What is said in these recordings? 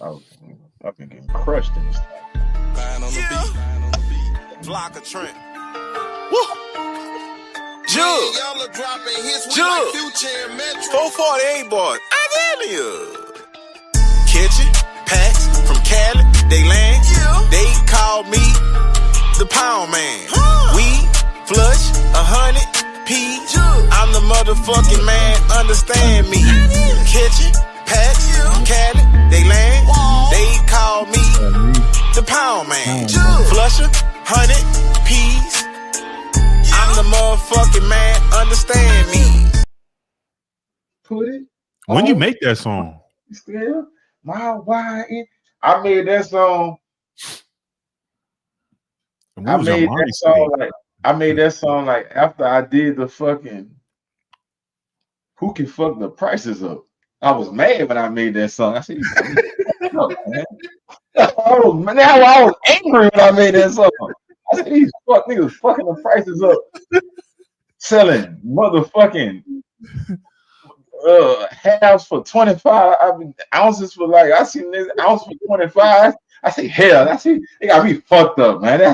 I've been getting crushed in this. Lying on the beat. Flocka Trent. Woo! Jug. Y'all are dropping hits with like Future and Metro. 448 boys. I tell you. Kitchen, packs from Cali, they land. Yeah. They call me the Pound Man. We flush 100 P. I'm the motherfucking man. Understand me. Kitchen, packs from Cali, they land. They call me the Pound Man. Flusher 100 P's. I'm the motherfucking man. Understand me. Put it. When you make that song? Still, I made that song. I made that song like after I did the fucking Who Can Fuck the Prices Up. I was mad when I made that song. I said, man. I was angry when I made that song. I said, these fuck niggas fucking the prices up, selling motherfucking halves for 25. I mean, ounces for like, I seen this ounce for 25. I say, hell, they got me fucked up, man. I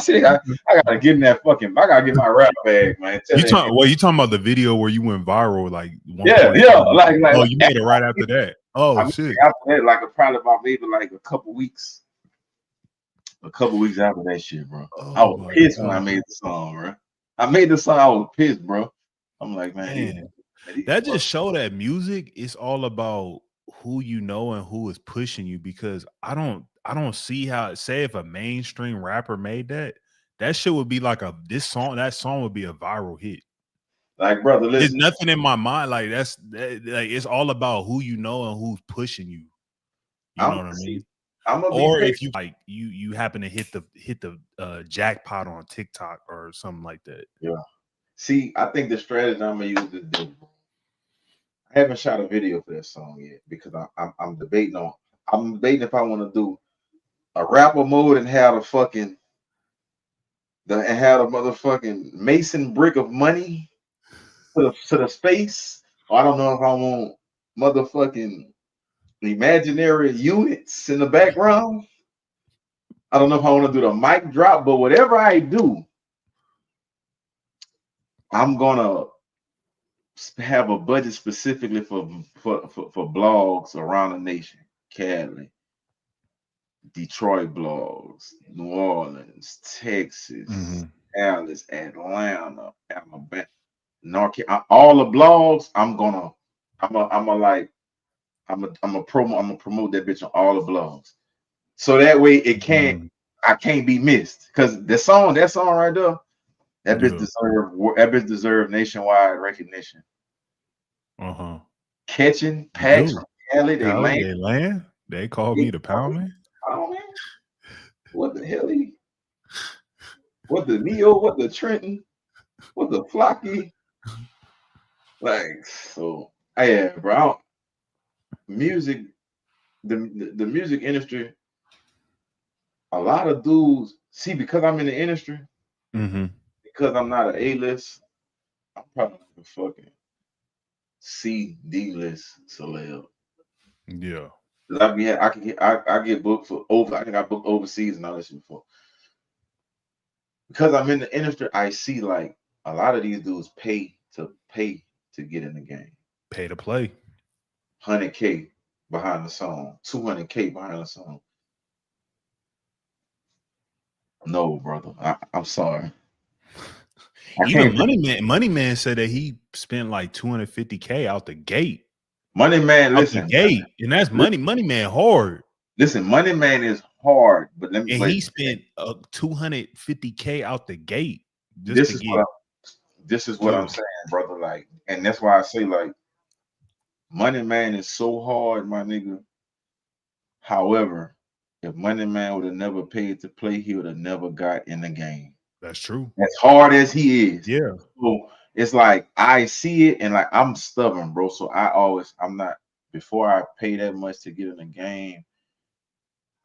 gotta get in that fucking, I gotta get my rap bag, man. You talking about the video where you went viral, like yeah, like oh, you made it right after that. Oh shit. After that, like probably about maybe like a couple weeks after that shit, bro. I was pissed when I made the song, bro. I made the song, I was pissed, bro. I'm like, man. That just show that music is all about who you know and who is pushing you, because I don't see how, say if a mainstream rapper made that shit would be like that song would be a viral hit. Like, brother, listen. There's nothing in my mind like like it's all about who you know and who's pushing you. You know what I mean? Or if you like you happen to hit the jackpot on TikTok or something like that. Yeah. See, I think the strategy I'm gonna use is this. I haven't shot a video for that song yet because I'm debating if I want to do a rapper mode and have a motherfucking mason brick of money to the space. Or I don't know if I want motherfucking imaginary units in the background. I don't know if I want to do the mic drop, but whatever I do, I'm gonna have a budget specifically for blogs around the nation. Cali, Detroit blogs, New Orleans, Texas, Dallas, Atlanta, Alabama, North Carolina, all the blogs. I'm gonna promote that bitch on all the blogs, so that way I can't be missed, because that song right there, that bitch deserve nationwide recognition. Catching packs from Cali, they land. They call me the Pound Man. Oh man, what the hell? What the Neo? What the Trenton? What the Flocky? Like, so yeah, bro. Music, the music industry. A lot of dudes see, because I'm in the industry, because I'm not an A-list, I'm probably a fucking C-D-list celeb. Yeah. I get booked for I think I booked overseas and all this shit before. Because I'm in the industry, I see like a lot of these dudes pay to get in the game. Pay to play. 100K behind the song, 200K behind the song. No, brother. I'm sorry. Even Money Man said that he spent like 250K out the gate. Money Man, listen. The gate, and that's Money Man hard. Listen, Money Man is hard, but let me. And he spent 250K out the gate. This is what I'm saying, brother. Like, and that's why I say, like, Money Man is so hard, my nigga. However, if Money Man would have never paid to play, he would have never got in the game. That's true. As hard as he is. Yeah. So it's like I see it, and like I'm stubborn, bro. So I'm not, before I pay that much to get in the game,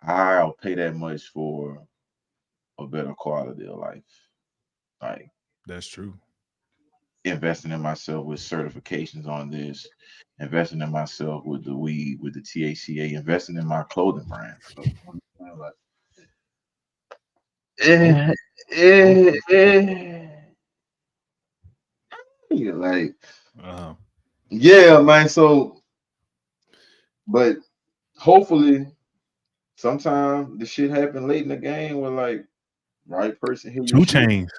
I'll pay that much for a better quality of life. Like, that's true. investing in myself with certifications on this, investing in myself with the weed, with the THCA, investing in my clothing brand. So, like, Okay. eh, eh, eh. Yeah, like, Uh, yeah, man. So, but hopefully, sometime the shit happen late in the game where like right person hear your Two shit. Chains.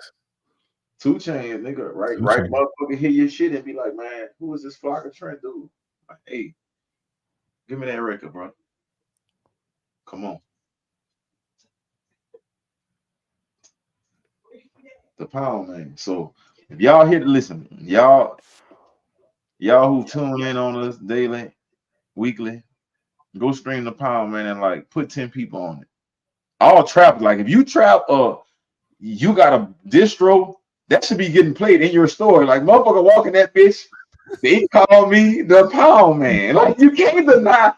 2 Chainz, nigga, Two right Chains. motherfucker hear your shit and be like, man, who is this Flocka Trent dude? Like, hey, give me that record, bro. Come on. The Power Man. So if y'all here to listen, y'all who tune in on us daily, weekly, go stream the Power Man and like put 10 people on it. All trap, like if you trap you got a distro, that should be getting played in your store. Like motherfucker walking that bitch, they call me the Pound Man. Like you can't deny.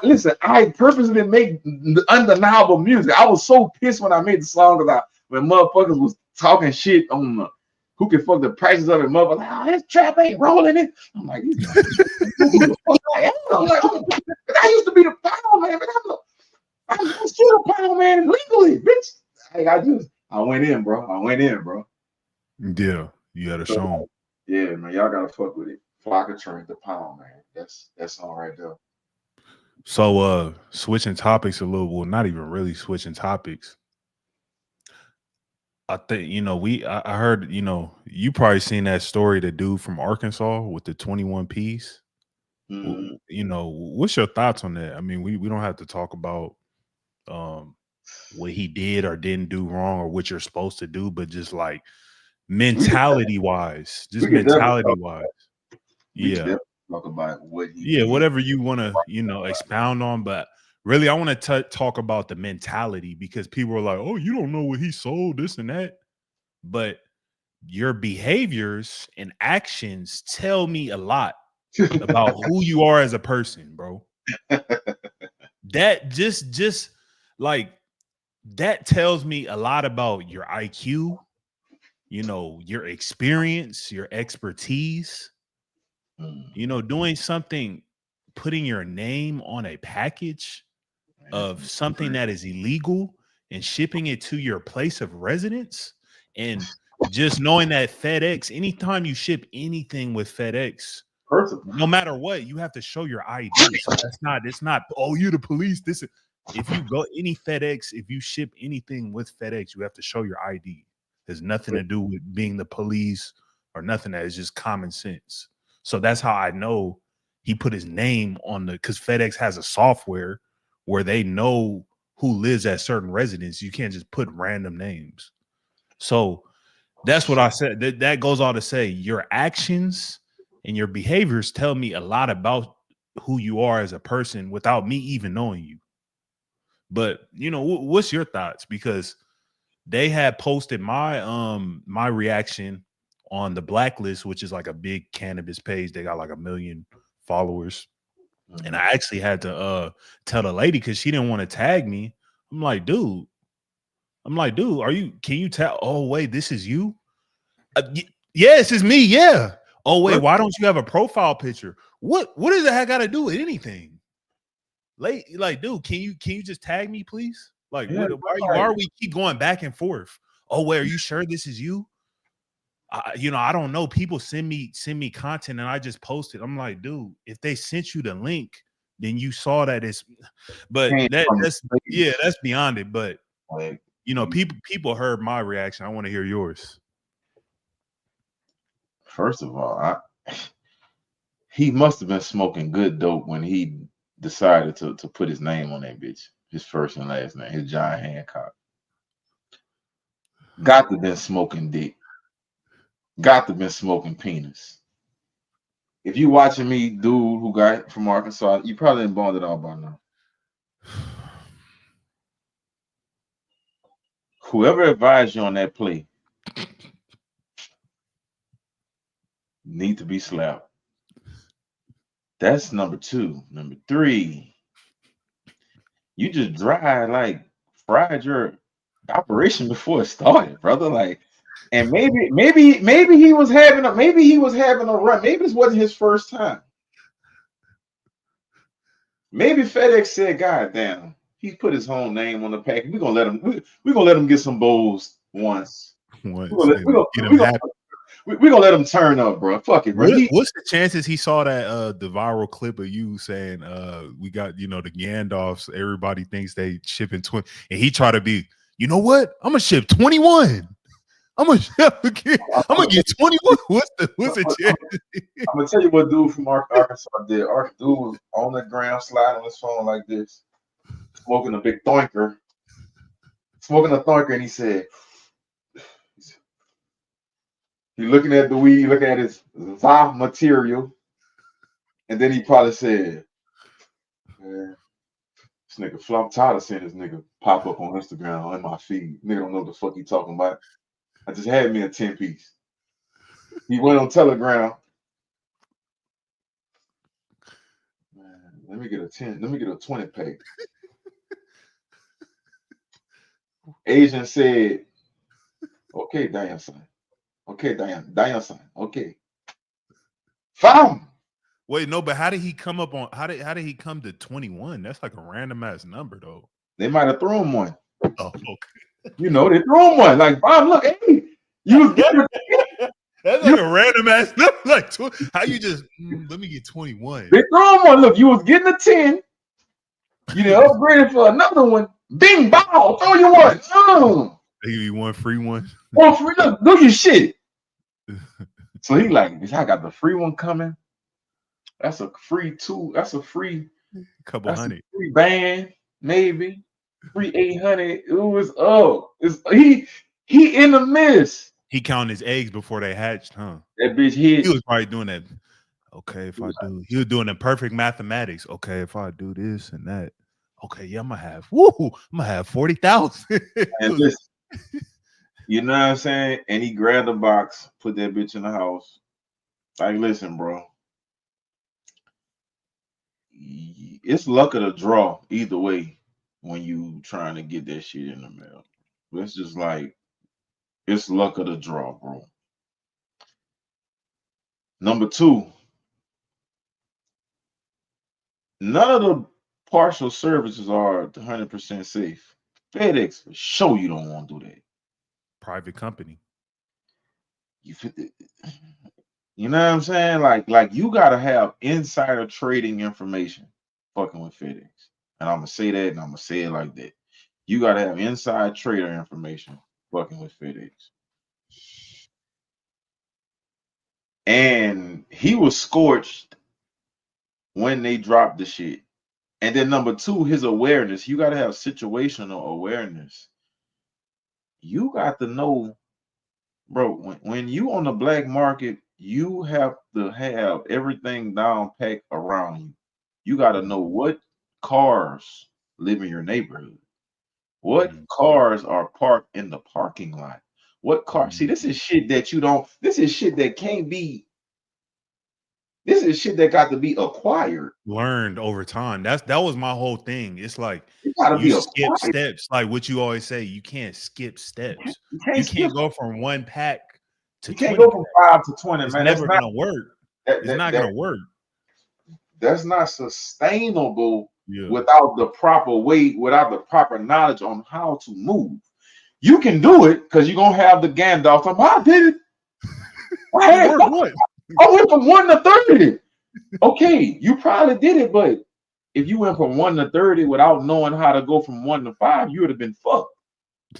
Listen, I purposely make undeniable music. I was so pissed when I made the song about when motherfuckers was talking shit on the who can fuck the prices of it. Motherfucker, like, oh, this trap ain't rolling it. I'm like, these who the fuck I am. I'm like, I used to be the Pound Man, but I'm still a Pound Man legally, bitch. I went in, bro. I went in, bro. Yeah, you gotta So, show 'em. yeah, man, y'all gotta fuck with it. Flocka Trent, the Pound Man. That's all right there. So switching topics a little, well, not even really switching topics. I think, I heard, you probably seen that story, the dude from Arkansas with the 21 Ps. Mm. What's your thoughts on that? I mean, we don't have to talk about um what he did or didn't do wrong or what you're supposed to do, but just like We could mentality wise, we could definitely talk. We could yeah. definitely talk about what he Yeah, did. whatever you want to, expound on, but really I want to talk about the mentality because people are like, "Oh, you don't know what he sold, this and that." But your behaviors and actions tell me a lot about who you are as a person, bro. That just like that tells me a lot about your IQ, your experience, your expertise, Mm. doing something, putting your name on a package of something that is illegal and shipping it to your place of residence. And just knowing that FedEx, anytime you ship anything with FedEx, First of no matter what, you have to show your ID. So it's not, oh, you the police. This is, if you go any FedEx, if you ship anything with FedEx, you have to show your ID. There's nothing to do with being the police or nothing. That is just common sense. So that's how I know he put his name on because FedEx has a software where they know who lives at certain residents. You can't just put random names. So that's what I said. That goes all to say your actions and your behaviors tell me a lot about who you are as a person without me even knowing you. But what's your thoughts? Because they had posted my reaction on the Blacklist, which is like a big cannabis page. They got like 1 million followers. And I actually had to tell the lady because she didn't want to tag me. I'm like, dude, can you tell? Oh, wait, this is you? Yes, it's me. Yeah. Oh, wait, why don't you have a profile picture? What does that got to do with anything? Like, dude, can you just tag me, please? Like, yeah, why are we keep going back and forth? Oh, wait, are you sure this is you? I don't know. People send me content and I just post it. I'm like, dude, if they sent you the link, then you saw that it's. But that's beyond it. But like, people heard my reaction. I want to hear yours. first of all, he must have been smoking good dope when he decided to put his name on that bitch. His first and last name, his John Hancock. Got to been smoking dick. Got to been smoking penis. If you watching me, dude who got from Arkansas, you probably didn't bond it all by now. Whoever advised you on that play need to be slapped. That's number two. Number three, you just fried your operation before it started, brother. Like And maybe he was having a run. Maybe this wasn't his first time. Maybe FedEx said, "God damn, he put his whole name on the package. We're gonna let him get some bowls once. We're gonna let him turn up, bro. Fuck it, bro." What's the chances he saw that the viral clip of you saying we got the Gandalfs, everybody thinks they shipping 20, and he tried to be, you know what? I'm gonna ship 21. I'm gonna get 21. What's the chance? I'm gonna tell you what dude from Arkansas did. Our dude was on the ground sliding on his phone like this, smoking a big thonker, and he said, he looking at the weed, looking at his Zoff material, and then he probably said, "Man, this nigga Flop tired of seeing this nigga pop up on Instagram on my feed. Nigga don't know what the fuck he talking about. I just had me a 10-piece." He went on Telegram. Man, let me get a 20 pack. Asian said, "Okay, Diane son. Okay, Diane son. Okay. Fam." Wait, no, but how did he come up on? How did he come to 21? That's like a random ass number, though. They might have thrown one. Oh, okay. They threw him one. Like, Bob, look, hey, you was getting that's like a random ass number. Like, how you just let me get 21? They threw him one. Look, you was getting a 10. You done upgraded for another one. Bing, bow, throw you one. They give you one free one. One free. Look, do your shit. So he like, I got the free one coming. That's a free two. That's a free couple hundred. Free band, maybe. Free 800. It was he in the mist. He counted his eggs before they hatched, huh? That bitch hit. He was probably doing that. Okay, if I do, he was doing the perfect mathematics. Okay, if I do this and that. Okay, yeah, I'm gonna have 40,000. And listen, you know what I'm saying? And he grabbed the box, put that bitch in the house. Like, listen, bro. It's luck of the draw either way when you trying to get that shit in the mail. It's just like, it's luck of the draw, bro. Number two, none of the partial services are 100% safe. FedEx, for sure you don't want to do that. Private company. You know what I'm saying? Like you gotta have insider trading information fucking with FedEx. And I'm gonna say that, and I'm gonna say it like that. You gotta have inside trader information fucking with FedEx. And he was scorched when they dropped the shit. And then number two, his awareness. You gotta have situational awareness. You got to know, bro, when you on the black market, you have to have everything down packed around you. You got to know what cars live in your neighborhood. What cars are parked in the parking lot? What car? See, this is shit that you don't. This is shit that can't be. This is shit that got to be acquired, learned over time. That was my whole thing. It's like you skip steps. Like what you always say, you can't skip steps. You can't go from one pack to. You can't go from 5 to 20. It's man, never gonna work. It's not gonna work. That's not sustainable without the proper way, without the proper knowledge on how to move. You can do it because you're gonna have the Gandalf. I did it. I went from 1 to 30. Okay, you probably did it, but if you went from 1 to 30 without knowing how to go from 1 to 5, you would have been fucked.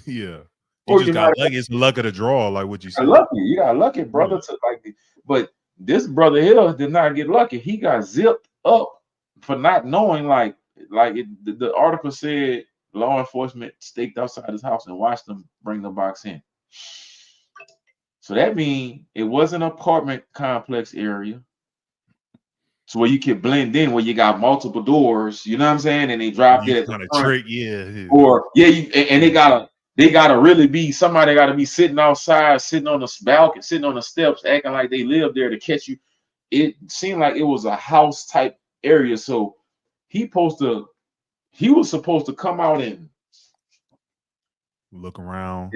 Yeah. You just got lucky. It's luck of the draw, like what you said. You got lucky, brother. But this brother here did not get lucky. He got zipped up for not knowing. The article said, law enforcement staked outside his house and watched them bring the box in. So that means it was an apartment complex area. So where you can blend in, where you got multiple doors, you know what I'm saying? And they dropped it at the front. Trick, and they gotta really be somebody gotta be sitting outside, sitting on the balcony, sitting on the steps, acting like they live there to catch you. It seemed like it was a house type area. So he was supposed to come out and look around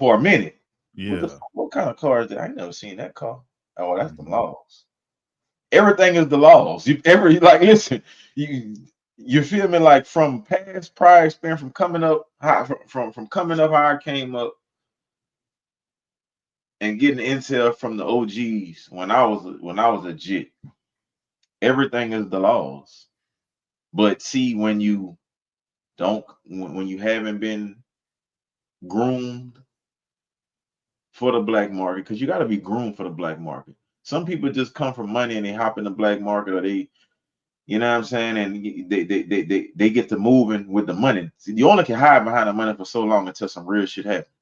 for a minute. Yeah. What kind of car is that? I ain't never seen that car. Oh, that's the Mhm. laws. Everything is the laws. Listen, you feel me? Like from past prior experience, from coming up from coming up how I came up and getting intel from the OGs when I was a jit. Everything is the laws. But see, when you don't when you haven't been groomed for the black market, because you got to be groomed for the black market. Some people just come from money and they hop in the black market, or they, you know what I'm saying, and they get to moving with the money. See, you only can hide behind the money for so long until some real shit happens.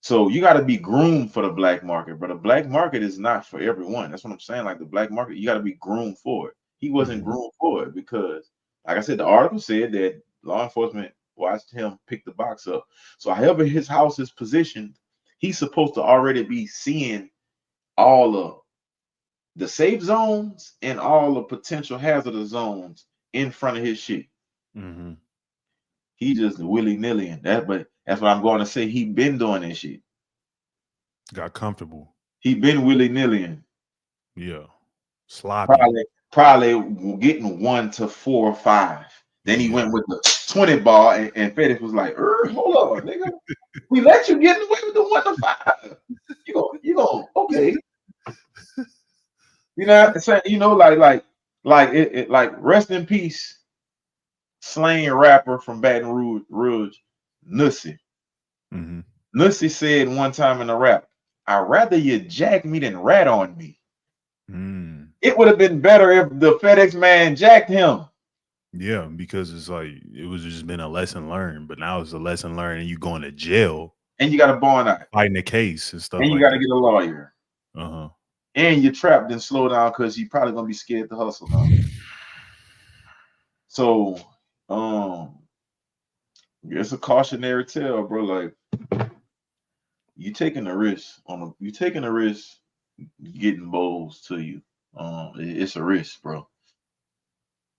So you got to be groomed for the black market, but the black market is not for everyone. That's what I'm saying. Like the black market, you got to be groomed for it. He wasn't groomed for it because, like I said, the article said that law enforcement watched him pick the box up. So however his house is positioned, he's supposed to already be seeing all of the safe zones and all the potential hazardous zones in front of his shit. Mm-hmm. He just willy-nilly in that, but that's what I'm going to say. He been doing that shit. Got comfortable. He been willy-nilly in. Yeah. Sloppy. Probably getting 1 to 4 or 5. Then he went with the 20 ball, and FedEx was like, hold on, nigga. We let you get away with the 1 to 5. You go, okay. You know, like rest in peace, slang rapper from Baton Rouge, Nussie. Mm-hmm. Nussie said one time in a rap, "I'd rather you jack me than rat on me." It would have been better if the FedEx man jacked him. Yeah, because it's like it was just been a lesson learned, but now it's a lesson learned, and you going to jail, and you got a bond out, fighting a case and stuff, and you like got to that. get a lawyer, and you're trapped in slow down because you're probably gonna be scared to hustle now. So, it's a cautionary tale, bro. Like you taking a risk getting bowls to you. It's a risk, bro.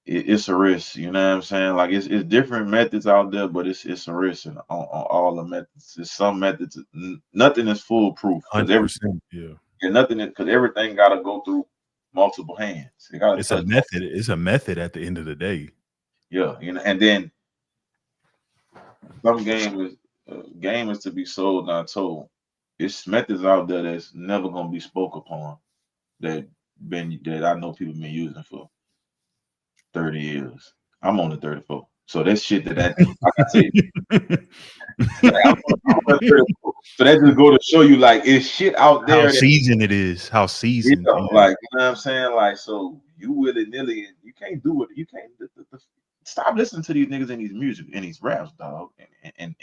It's a risk. You know what I'm saying? Like it's different methods out there, but it's a risk on all the methods. There's some methods. Nothing is foolproof because 100%. Yeah, nothing because everything got to go through multiple hands. It got to it's a method. It's a method at the end of the day. Yeah, you know, and then some game is to be sold, not told. It's methods out there that's never gonna be spoke upon that I know people been using for 30 years. I'm on the 34. So that's shit like I said. So that just go to show you like it's shit out there. How seasoned it is. How seasoned. Like, you know what I'm saying? Like, so you willy-nilly and you can't do it. You can't stop listening to these niggas in these music and these raps, dog. And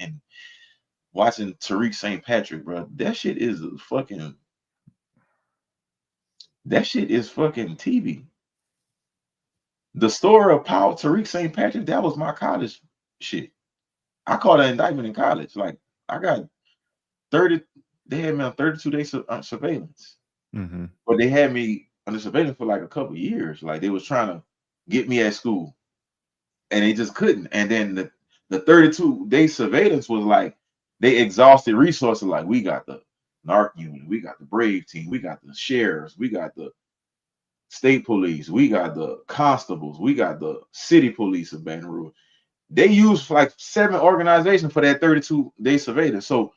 watching Tariq St. Patrick, bro. That shit is fucking TV. The story of Paul Tariq St. Patrick, that was my college shit. I caught an indictment in college. Like I got 30, they had me on 32 days surveillance. But they had me under surveillance for like a couple years. Like they was trying to get me at school. And they just couldn't. And then the 32-day surveillance was like they exhausted resources. Like we got the NARC unit, we got the Brave team, we got the sheriffs, we got the state police, we got the constables, we got the city police of Baton Rouge. They used like 7 organizations for that 32-day surveillance. So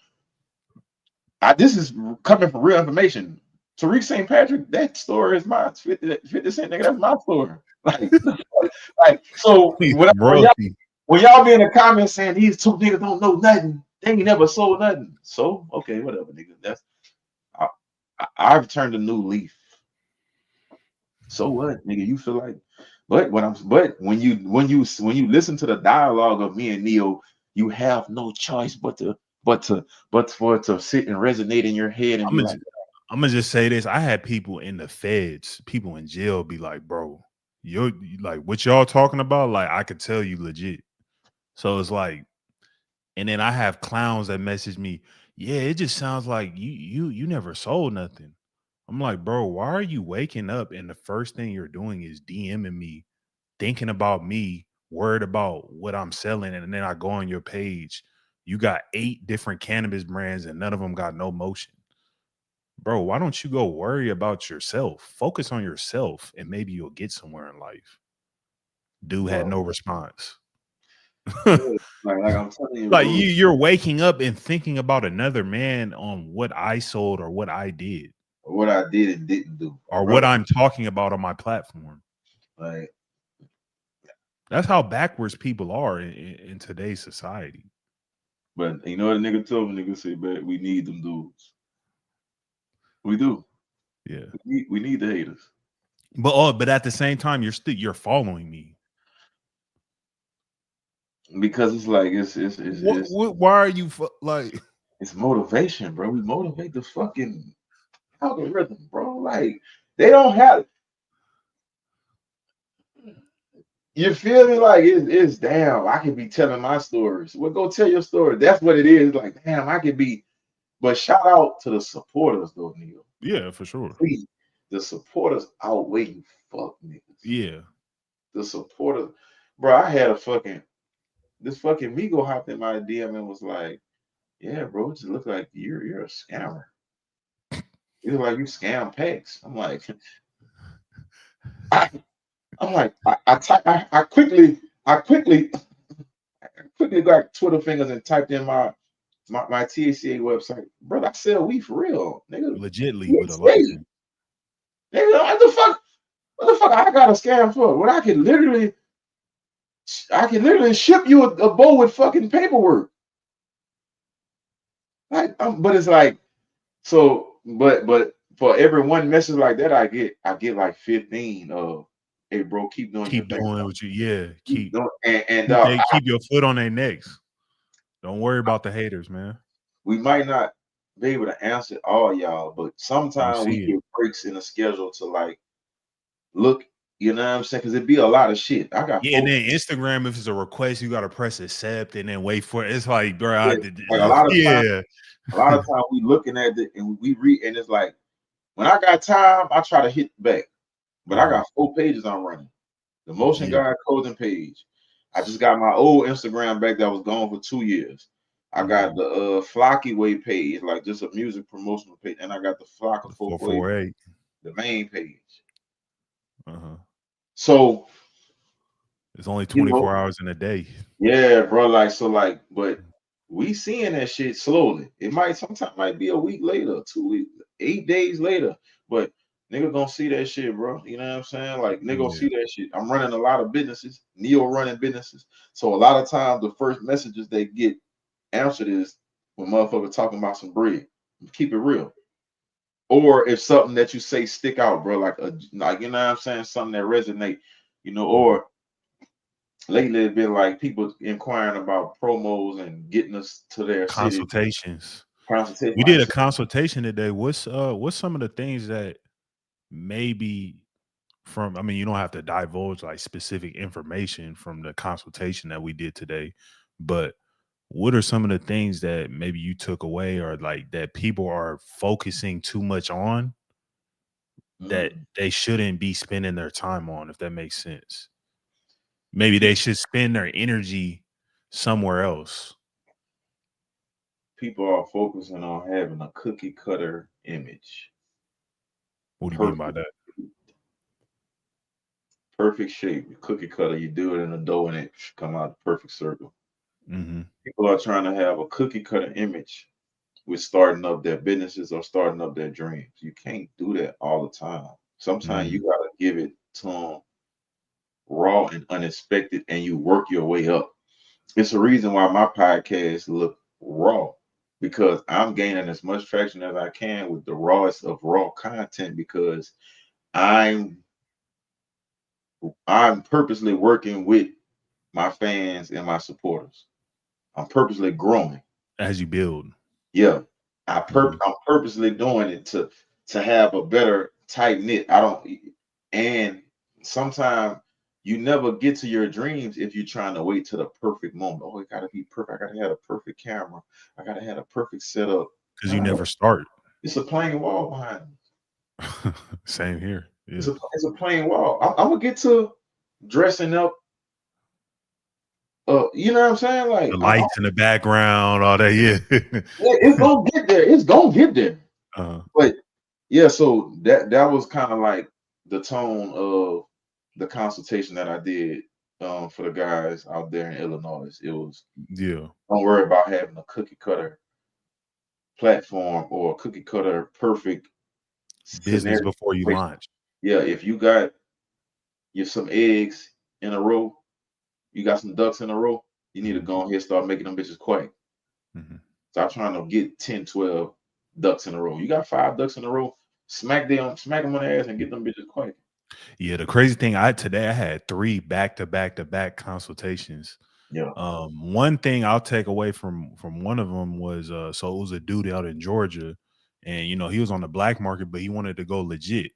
this is coming from real information. Tariq St. Patrick, that story is mine. 50 Cent, nigga, that's my story. Like so when y'all be in the comments saying these 2 niggas don't know nothing, they ain't never sold nothing. So okay, whatever, nigga. That's I've turned a new leaf. So what, nigga? You feel like, but when you listen to the dialogue of me and Neo, you have no choice but for it to sit and resonate in your head and I'm gonna just say this. I had people in the feds, people in jail be like, bro, you're like what y'all talking about? Like, I could tell you legit. So it's like, and then I have clowns that message me, yeah, it just sounds like you never sold nothing. I'm like, bro, why are you waking up and the first thing you're doing is DMing me, thinking about me, worried about what I'm selling, and then I go on your page You got 8 different cannabis brands and none of them got no motion. Bro, why don't you go worry about yourself? Focus on yourself and maybe you'll get somewhere in life. Dude had no response. Yeah, like I'm telling you, Like bro. you're waking up and thinking about another man on what I sold or what I did. What I did and didn't do. Or Bro. what I'm talking about on my platform. Like, that's how backwards people are in today's society. But you know what a nigga told me? Nigga said, "Man, we need them dudes. We do. Yeah. We need the haters." But at the same time, you're following me. Because it's like it's why are you like? It's motivation, bro. We motivate the fucking algorithm, bro. Like they don't have. You feel me? Like it's damn. I could be telling my stories. Well, go tell your story. That's what it is. Like damn, I could be. But shout out to the supporters, though, Neil. Yeah, for sure. Please, the supporters outweigh you, fuck niggas. Yeah, the supporters, bro. I had this fucking Migo hopped in my DM and was like, "Yeah, bro, it just look like you're a scammer. You look like you scam packs." I'm like, I quickly got Twitter fingers and typed in my THCA website. Brother, I sell weed for real, nigga. legitly with a license. Nigga, what the fuck I got a scam for? What I can literally ship you a bowl with fucking paperwork. Like, but it's like, so, but for every one message like that, I get like 15 of, "Hey, bro, keep doing your thing. What you, yeah, keep doing," keep your foot on their necks. Don't worry about the haters, man. We might not be able to answer all y'all, but sometimes we get breaks in the schedule to like look. You know what I'm saying? Because it'd be a lot of shit. I got and then Instagram, if it's a request, you gotta press accept and then wait for it. It's like, bro, like a lot of time we looking at it and we read, and it's like when I got time, I try to hit back. But I got 4 pages I'm running. The Motion Guide coding page. I just got my old Instagram back that was gone for 2 years. I got the Flocka Way page, like just a music promotional page, and I got the Flocka 448, the main page. So it's only 24 hours in a day. Yeah, bro. But we seeing that shit slowly. It sometimes might be a week later, 2 weeks, 8 days later, but nigga gonna see that shit, bro. You know what I'm saying? Like nigga gonna see that shit. I'm running a lot of businesses, Neo running businesses. So a lot of times the first messages they get answered is when motherfuckers talking about some bread. Keep it real. Or if something that you say stick out, bro, like you know what I'm saying, something that resonate, or lately it's been like people inquiring about promos and getting us to their consultations. Consultation. We did a consultation today. What's some of the things that maybe from, I mean, you don't have to divulge like specific information from the consultation that we did today, but what are some of the things that maybe you took away or like that people are focusing too much on that they shouldn't be spending their time on, if that makes sense? Maybe they should spend their energy somewhere else. People are focusing on having a cookie cutter image. What do you mean by that? Perfect shape, cookie cutter. You do it in a dough and it come out a perfect circle. People are trying to have a cookie cutter image with starting up their businesses or starting up their dreams. You can't do that all the time. Sometimes you gotta give it to them raw and unexpected, and you work your way up. It's a reason why my podcast look raw, because I'm gaining as much traction as I can with the rawest of raw content, because I'm purposely working with my fans and my supporters. I'm purposely growing as you build. Yeah, I'm purposely doing it to have a better tight knit. And sometimes you never get to your dreams if you're trying to wait to the perfect moment. Oh, it gotta be perfect. I gotta have a perfect camera. I gotta have a perfect setup. Because you never start. It's a plain wall behind me. Same here. Yeah. It's a plain wall. I'm gonna get to dressing up You know what I'm saying? Like The lights in the background, all that. Yeah. it's gonna get there. It's gonna get there. Uh-huh. But yeah, so that was kind of like the tone of the consultation that I did for the guys out there in Illinois. It was Yeah. don't worry about having a cookie cutter platform or a cookie cutter perfect Business scenario. before you launch. Yeah, if you got some eggs in a row, you got some ducks in a row, you need to go ahead and start making them bitches quack. Mm-hmm. Stop trying to get 10, 12 ducks in a row. You got 5 ducks in a row, smack them on the ass and get them bitches quack. Yeah, the crazy thing, today I had 3 back-to-back consultations. Yeah. One thing I'll take away from one of them was so it was a dude out in Georgia, and he was on the black market, but he wanted to go legit,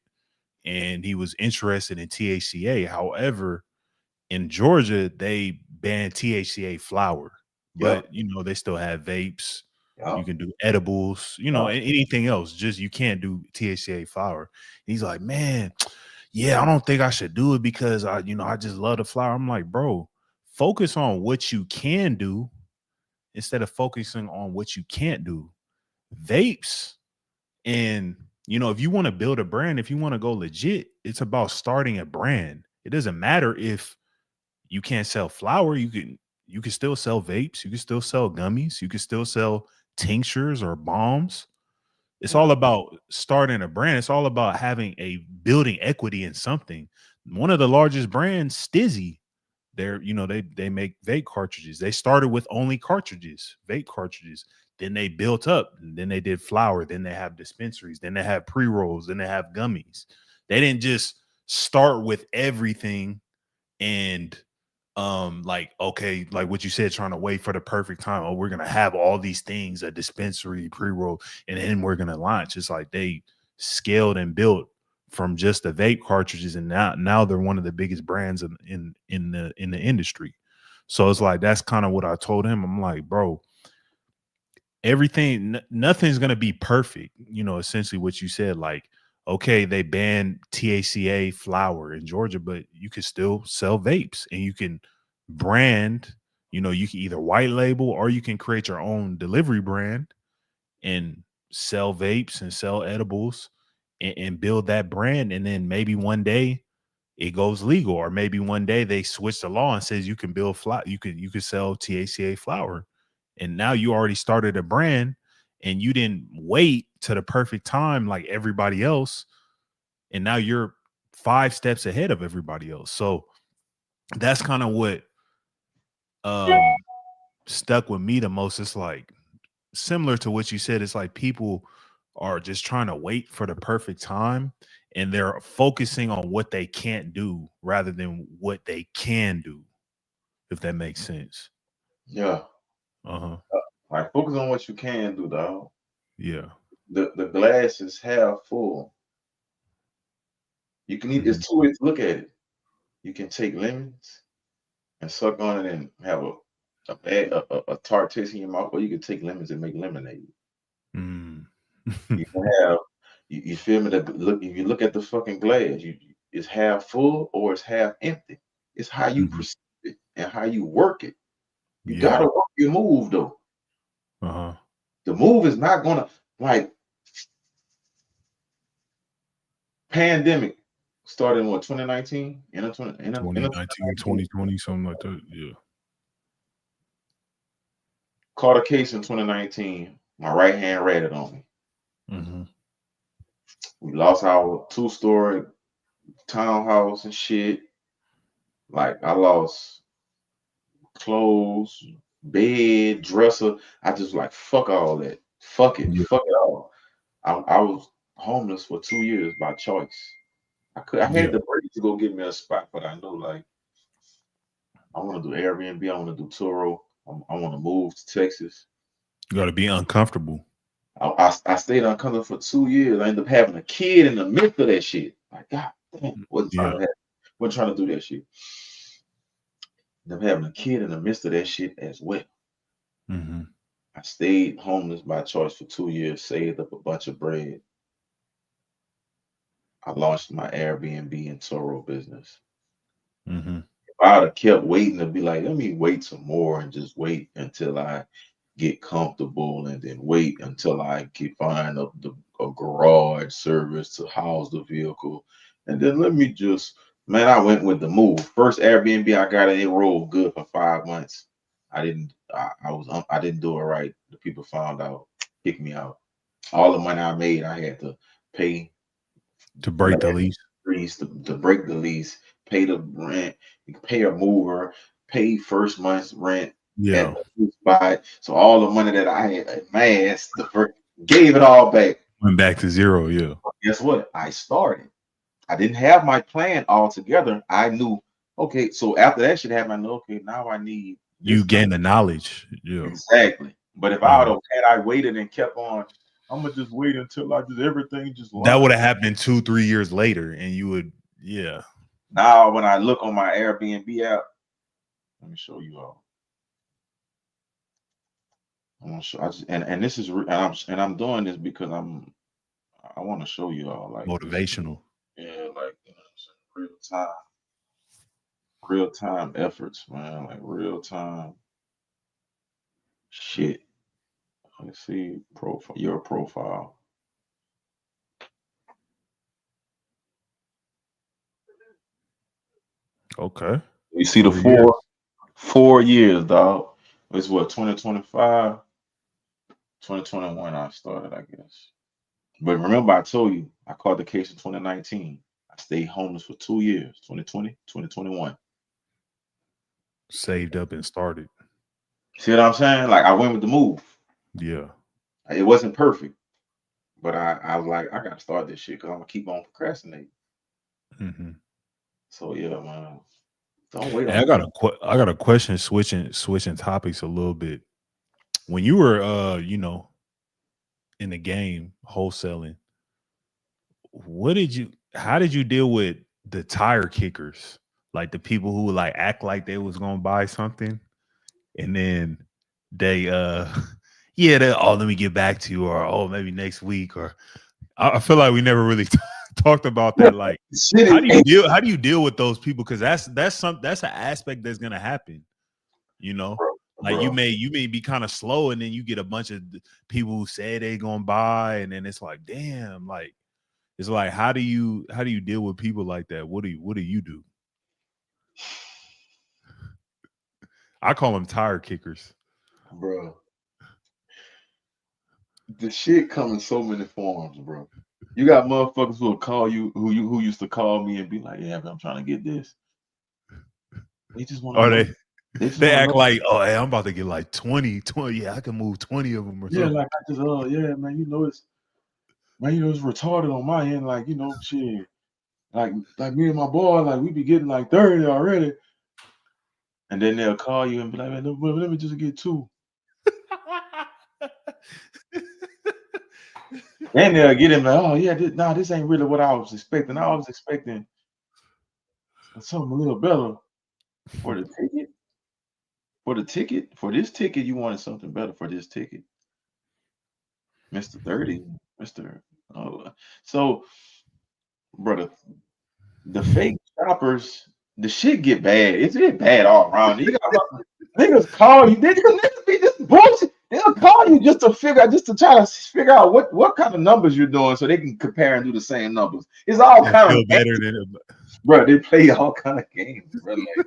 and he was interested in THCA. However, in Georgia, they banned THCA flower, Yeah. but they still have vapes. Yeah. You can do edibles, anything else. Just you can't do THCA flower. And he's like, man, yeah, I don't think I should do it because I just love the flower. I'm like, bro, focus on what you can do instead of focusing on what you can't do. Vapes, and if you want to build a brand, if you want to go legit, it's about starting a brand. It doesn't matter if you can't sell flower. You can still sell vapes. You can still sell gummies. You can still sell tinctures or bombs. It's all about starting a brand. It's all about building equity in something. One of the largest brands, Stizzy, they make vape cartridges. They started with only cartridges, vape cartridges. Then they built up. And then they did flower. Then they have dispensaries. Then they have pre-rolls. Then they have gummies. They didn't just start with everything and like, okay, like what you said, trying to wait for the perfect time. Oh, we're gonna have all these things, a dispensary, pre-roll, and then we're gonna launch. It's like they scaled and built from just the vape cartridges, and now they're one of the biggest brands in the industry. So it's like that's kind of what I told him. I'm like, bro, nothing's gonna be perfect. Essentially what you said, like, okay, they banned THCA flower in Georgia, but you can still sell vapes and you can brand, you can either white label or you can create your own delivery brand and sell vapes and sell edibles and build that brand. And then maybe one day it goes legal, or maybe one day they switch the law and says you can build you can sell THCA flower. And now you already started a brand and you didn't wait to the perfect time like everybody else. And now you're 5 steps ahead of everybody else. So that's kind of what stuck with me the most. It's like similar to what you said. It's like people are just trying to wait for the perfect time and they're focusing on what they can't do rather than what they can do, if that makes sense. Yeah. Like focus on what you can do, dog. Yeah. The glass is half full. You can eat. It's 2 ways to look at it. You can take lemons and suck on it and have a tart taste in your mouth, or you can take lemons and make lemonade. You can have you feel me? Look, if you look at the fucking glass, it's half full or it's half empty. It's how you perceive it and how you work it. You gotta work your move though. The move is not gonna like pandemic started in what 2019? 2019, 2020, something like that. Yeah. Caught a case in 2019. My right hand ratted on me. We lost our 2-story townhouse and shit. Like I lost clothes, bed, dresser. I just like fuck all that. Fuck it. Fuck it all. I was homeless for 2 years by choice. I had the break to go get me a spot, but I know like I want to do Airbnb, I want to do Turo, I want to move to Texas. You got to be uncomfortable. I stayed uncomfortable for 2 years. I ended up having a kid in the midst of that shit. Like God damn, wasn't trying to do that shit. Ended up having a kid in the midst of that shit as well. I stayed homeless by choice for 2 years, saved up a bunch of bread. I launched my Airbnb and Turo business. If I would have kept waiting to be like, let me wait some more and just wait until I get comfortable and then wait until I can find a garage service to house the vehicle. And then let me just, man, I went with the move. First Airbnb I got, it rolled good for 5 months. I didn't do it right. The people found out, kicked me out. All the money I made, I had to pay to break the lease. to break the lease, pay the rent, pay a mover, pay first month's rent Yeah. at the new spot. So all the money that I had amassed, gave it all back. Went back to zero. Yeah. Guess what? I started. I didn't have my plan all together. I knew, okay, so after that shit happened, I know, okay, now I need you gain the knowledge. Yeah. Exactly. But if I would have I waited and kept on, I'm gonna just wait until I just everything just that would have happened 2-3 years later, and you would, yeah. Now when I look on my Airbnb app, let me show you all. I'm gonna show. And this is and I'm doing this because I want to show you all like motivational. Yeah, like real time efforts, man. Like real time shit. Let's see your profile. Okay. You see the 4 years, dog. It's what 2025, 2021 I started, I guess. But remember I told you I caught the case in 2019. I stayed homeless for 2 years, 2020, 2021. Saved up and started. See what I'm saying? Like I went with the move. Yeah. It wasn't perfect. But I was like, I gotta start this shit because I'm gonna keep on procrastinating. Mm-hmm. So yeah, man. Don't wait. I got a question. Switching topics a little bit. When you were, in the game wholesaling, how did you deal with the tire kickers, like the people who would like act like they was gonna buy something, and then they let me get back to you, or maybe next week, or I feel like we never really talked about that. Like, how do you deal with those people? Because that's an aspect that's gonna happen. Like you may be kind of slow, and then you get a bunch of people who say they gonna buy, and then it's like, damn, like it's like how do you deal with people like that? What do you do? I call them tire kickers, bro. The shit comes in so many forms, bro. You got motherfuckers who will call you, who used to call me and be like, "Yeah, but I'm trying to get this." They just want to know. They act like, "Oh, hey, I'm about to get like 20. Yeah, I can move 20 of them or something." Like I just, yeah, man, it's retarded on my end. Like, shit, like me and my boy, like we be getting like 30 already. And then they'll call you and be like, "Man, let me just get 2." Then they'll get him like, "Oh yeah, this ain't really what I was expecting. I was expecting something a little better for the ticket. For this ticket, you wanted something better for this ticket, Mr. 30, Mr. Oh, so, brother, the fake shoppers, the shit get bad. It's get bad all around. You got niggas call you. Niggas be this bullshit. They'll call you just to try to figure out what kind of numbers you're doing so they can compare and do the same numbers. It's all kind of better than bro. They play all kind of games, bro. Like,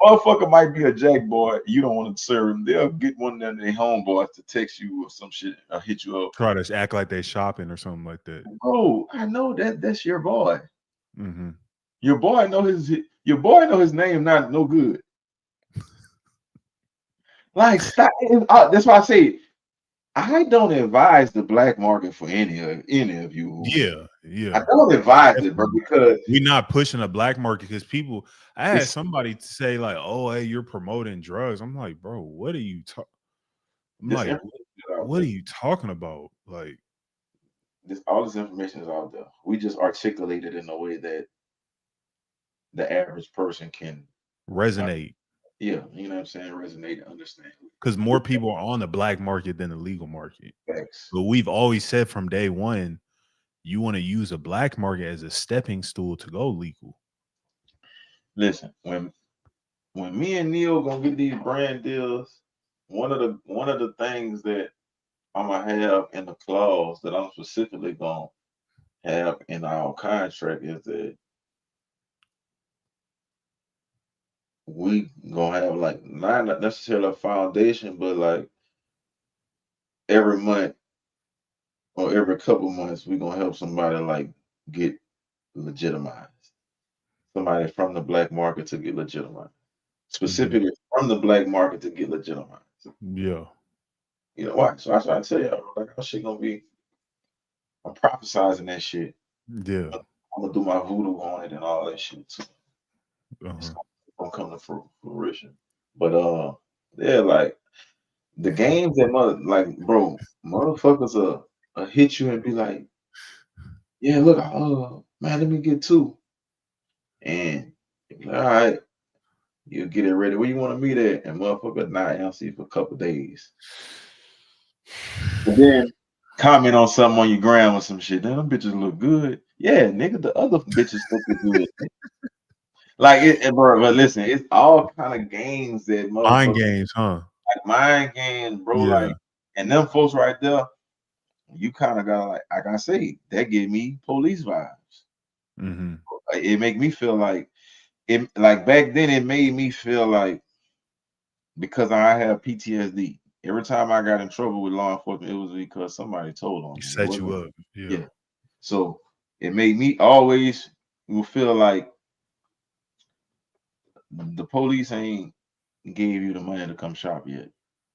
motherfucker might be a jack boy. You don't want to serve him. They'll get one of their homeboys to text you or some shit or hit you up. Try to act like they shopping or something like that. Bro, I know that's your boy. Mm-hmm. Your boy know his name not no good. Like, stop. That's why I say I don't advise the black market for any of you. Yeah. I don't advise it, bro, because we're not pushing a black market. Because people, I had somebody say like, "Oh, hey, you're promoting drugs." I'm like, bro, what are you talking? I'm like, what are you talking about? Like, all this information is out there. We just articulate it in a way that the average person can resonate. Yeah, you know what I'm saying? Resonate and understand. Because more people are on the black market than the legal market. Thanks. But we've always said from day one, you want to use a black market as a stepping stool to go legal. Listen, when when me and Neil gonna get these brand deals, one of the things that I'm gonna have in the clause that I'm specifically gonna have in our contract is that we gonna have like not necessarily a foundation, but like every month or every couple months, we gonna help somebody like get legitimized. Somebody from the black market to get legitimized. Specifically from the black market to get legitimized. Yeah. You know why? So that's why I tell you, like that shit gonna be. I'm prophesizing that shit. Yeah. I'm gonna do my voodoo on it and all that shit. So it's Uh-huh. gonna come to fruition. But yeah, like the games that like bro, motherfuckers hit you and be like, yeah, look, man, let me get two. And you be like, all right, you get it ready. Where you want to meet at? And motherfucker not answer you for a couple days. But then comment on something on your gram or some shit. Damn, them bitches look good. Yeah, nigga, the other bitches look good. Like bro, but listen, it's all kind of games that Mind motherfuckers games, huh? like mind games, bro. Yeah. Like, and them folks right there, you kind of got like I say, that give me police vibes. Mm-hmm. Like, it make me feel like it. Like back then, it made me feel like because I have PTSD. Every time I got in trouble with law enforcement, it was because somebody told on me. It Set you wasn't, up. Yeah. yeah. So it made me always feel like the police ain't gave you the money to come shop yet.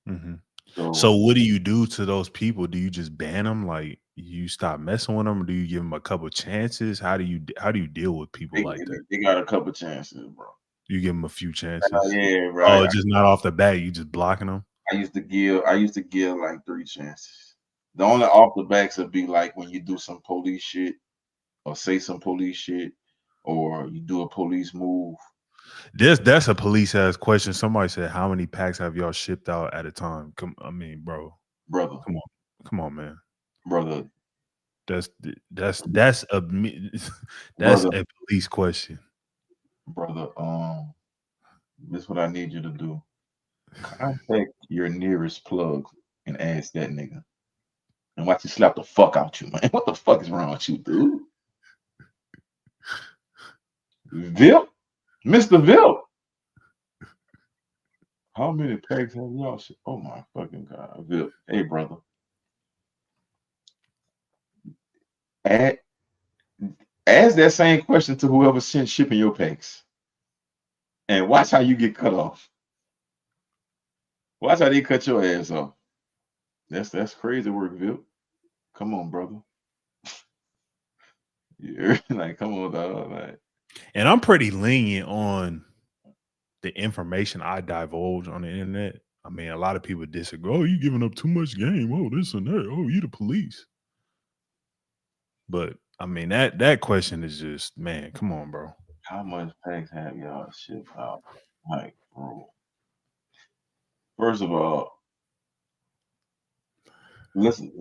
Mm-hmm. So So what do you do to those people? Do you just ban them? Like you stop messing with them, or do you give them a couple chances? How do you deal with people like that? they got a couple chances, bro. You give them a few chances. Yeah, Oh, right. just not off the bat. You just blocking them. I used to give like 3 chances. The only off the backs would be like when you do some police shit or say some police shit or you do a police move. That's a police ass question. Somebody said, "How many packs have y'all shipped out at a time?" I mean, bro, Brother, come on, man. brother, That's that's a that's brother, a police question. brother. This is what I need you to do. Contact your nearest plug and ask that nigga. And watch you slap the fuck out you, man. What the fuck is wrong with you, dude? Vip? Mr. Vip? How many packs have y'all shipped? Oh my fucking God. Vip. Hey, brother. Ask that same question to whoever sent shipping your packs. And watch how you get cut off. Watch how they cut your ass off. That's crazy work, Vip. Come on, brother. You're like, come on, dog. Like, And I'm pretty lenient on the information I divulge on the internet. I mean, a lot of people disagree. Oh, you giving up too much game. Oh, this and that. Oh, you the police. But I mean, that question is just, man, come on, bro. how much packs have y'all shipped out? Like, bro. First of all, listen,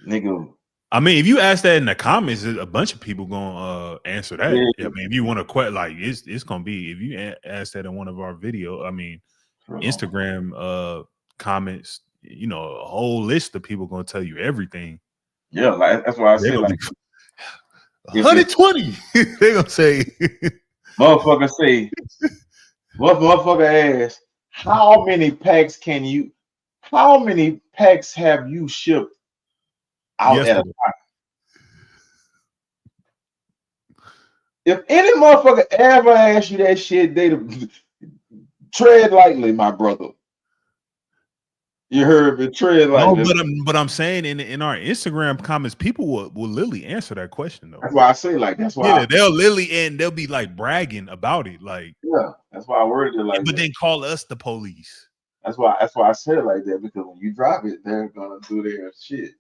nigga. I mean, if you ask that in the comments, a bunch of people gonna answer that. Yeah. I mean, if you want to like it's gonna be if you ask that in one of our video. I mean, Instagram comments. You know, a whole list of people gonna tell you everything. Yeah, like that's why I say like 120. They gonna say, motherfucker say, motherfucker ask, how many packs have you shipped out at a time? If any motherfucker ever ask you that shit, they tread lightly, my brother. You heard me, tread lightly. No, but I'm saying in our Instagram comments, people will literally answer that question though. That's why I say like that's why. Yeah, they'll literally and they'll be like bragging about it, like yeah. That's why I worded it like. But then call us the police. That's why I said it like that because when you drop it, they're gonna do their shit.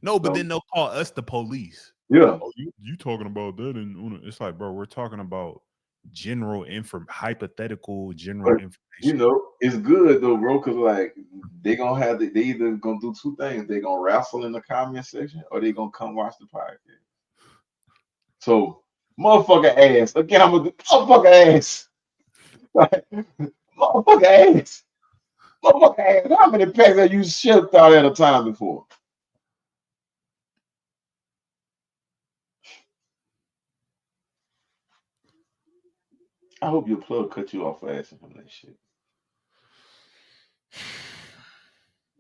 No, but then they'll call us the police. Yeah. Oh, you talking about that? And it's like, bro, we're talking about hypothetical general information. You know, it's good though, bro, because like they either gonna do two things. They're gonna wrestle in the comment section or they gonna come watch the podcast. So motherfucker ass. Again, I'm gonna do motherfucker ass. Like, motherfucker ass. Motherfucker ass. How many packs have you shipped out at a time before? I hope your plug cut you off for asking him that shit.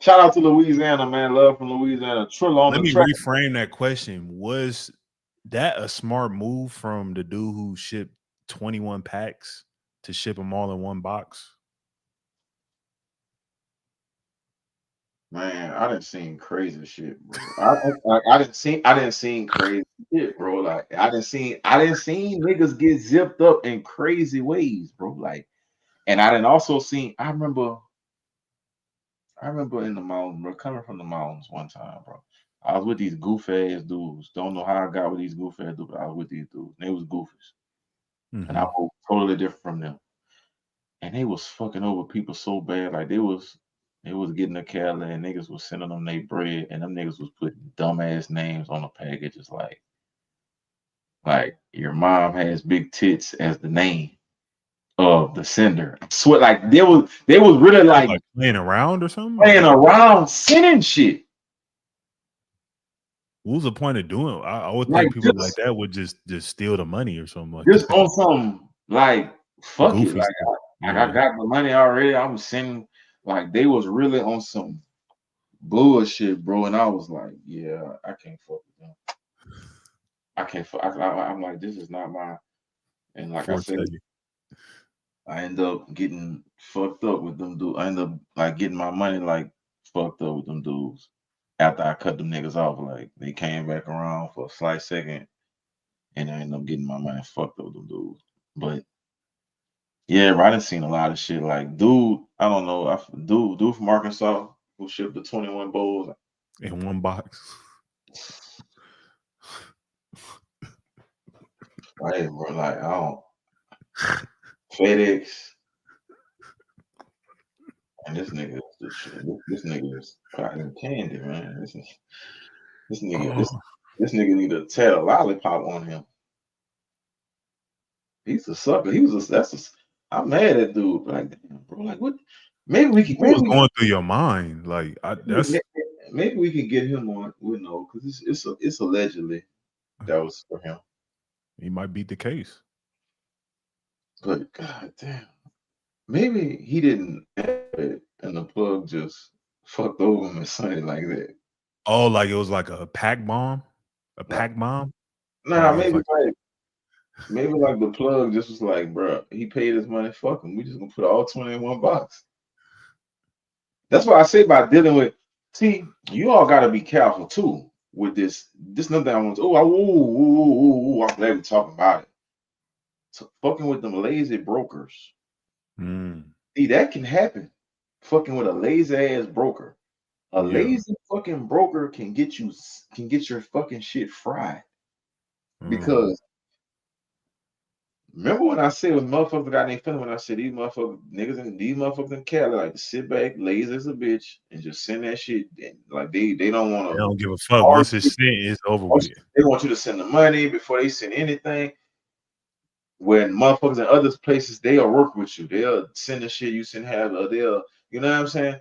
Shout out to Louisiana, man. Love from Louisiana. Trill on Let the me track. reframe that question. Was that a smart move from the dude who shipped 21 packs to ship them all in one box? Man, I didn't seen crazy shit, bro. I didn't seen crazy shit, bro. Like I didn't seen niggas get zipped up in crazy ways, bro. Like, and I didn't also seen. I remember in the mountains, bro, coming from the mountains one time, bro. I was with these goof ass dudes. Don't know how I got with these goof ass dudes, but I was with these dudes. They was goofies, and I was totally different from them. And they was fucking over people so bad, like they was getting a Cali and niggas was sending them their bread, and them niggas was putting dumbass names on the packages, like your mom has big tits as the name of the sender. I swear, like they was really like playing around or something. Playing around, sending shit. What was the point of doing it? I would think people like that would just steal the money or something like just that. On some like fuck Goofy it, like stuff. I got the money already. I'm sending, like they was really on some bullshit, bro. And I was like, yeah, I can't fuck with them. I can't fuck. I'm like, this is not my. And like I said, I end up getting fucked up with them dudes. I end up like getting my money like fucked up with them dudes after I cut them niggas off. Like they came back around for a slight second, and I ended up getting my money fucked up with them dudes. But yeah, bro, I done seen a lot of shit. Like, dude, I don't know, dude from Arkansas who shipped the 21 bowls in one box. Right, bro. Like, I don't. FedEx. And this nigga is cotton candy, man. This nigga need a tail lollipop on him. He's a sucker. I'm mad at dude. Like, damn, bro. Like, what? Maybe we can. What was going through your mind? Like, maybe we can get him on. We know because it's allegedly that was for him. He might beat the case. But god damn, maybe he didn't have it, and the plug just fucked over him or something like that. Oh, like it was like a pack bomb, bomb. Nah, maybe like the plug just was like, bro, he paid his money. Fuck him. We just gonna put all 20 in one box. That's what I say about dealing with. See, you all gotta be careful too with this. This nothing I want to. I'm glad we're talking about it. So fucking with them lazy brokers. See, that can happen. Fucking with a lazy ass broker. A lazy fucking broker can get your fucking shit fried. Because remember when I said when motherfuckers got their feeling when I said these motherfuckers in Cali like to sit back, lazy as a bitch, and just send that shit. Like they don't want to. They don't give a fuck. Once it's sent, it's over with. They want you to send the money before they send anything. When motherfuckers in other places, they'll work with you. They'll send the shit you send they'll, you know what I'm saying?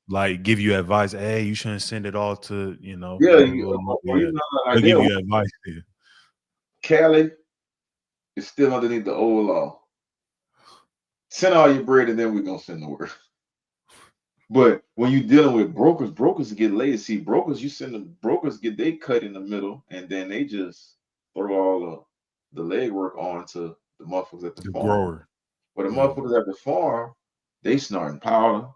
Like give you advice. Hey, you shouldn't send it all to, Yeah, they'll give you advice here. Cali is still underneath the old law. Send all your bread and then we're gonna send the word. But when you're dealing with brokers get lazy. See, brokers get they cut in the middle and then they just throw all the legwork on to the motherfuckers at the farm. Grower. But the motherfuckers at the farm, they snorting powder.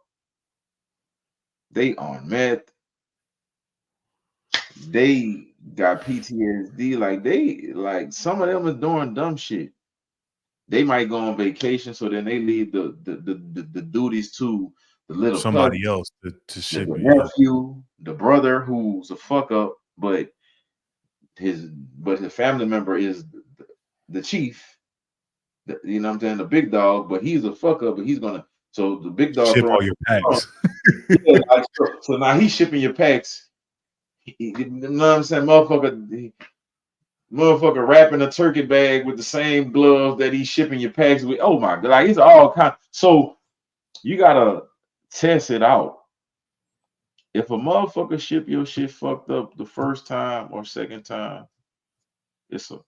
They on meth. They got PTSD. Like some of them are doing dumb shit. They might go on vacation, so then they leave the duties to the little somebody else to ship the nephew, the brother who's a fuck up, but his family member is the chief. You know what I'm saying? The big dog, but he's a fuck up, but he's gonna. So the big dog ship all your packs. So now he's shipping your packs. You know what I'm saying, motherfucker? Motherfucker wrapping a turkey bag with the same gloves that he's shipping your packs with. Oh my god, like it's all kind. So you gotta test it out. If a motherfucker ship your shit fucked up the first time or second time, it's a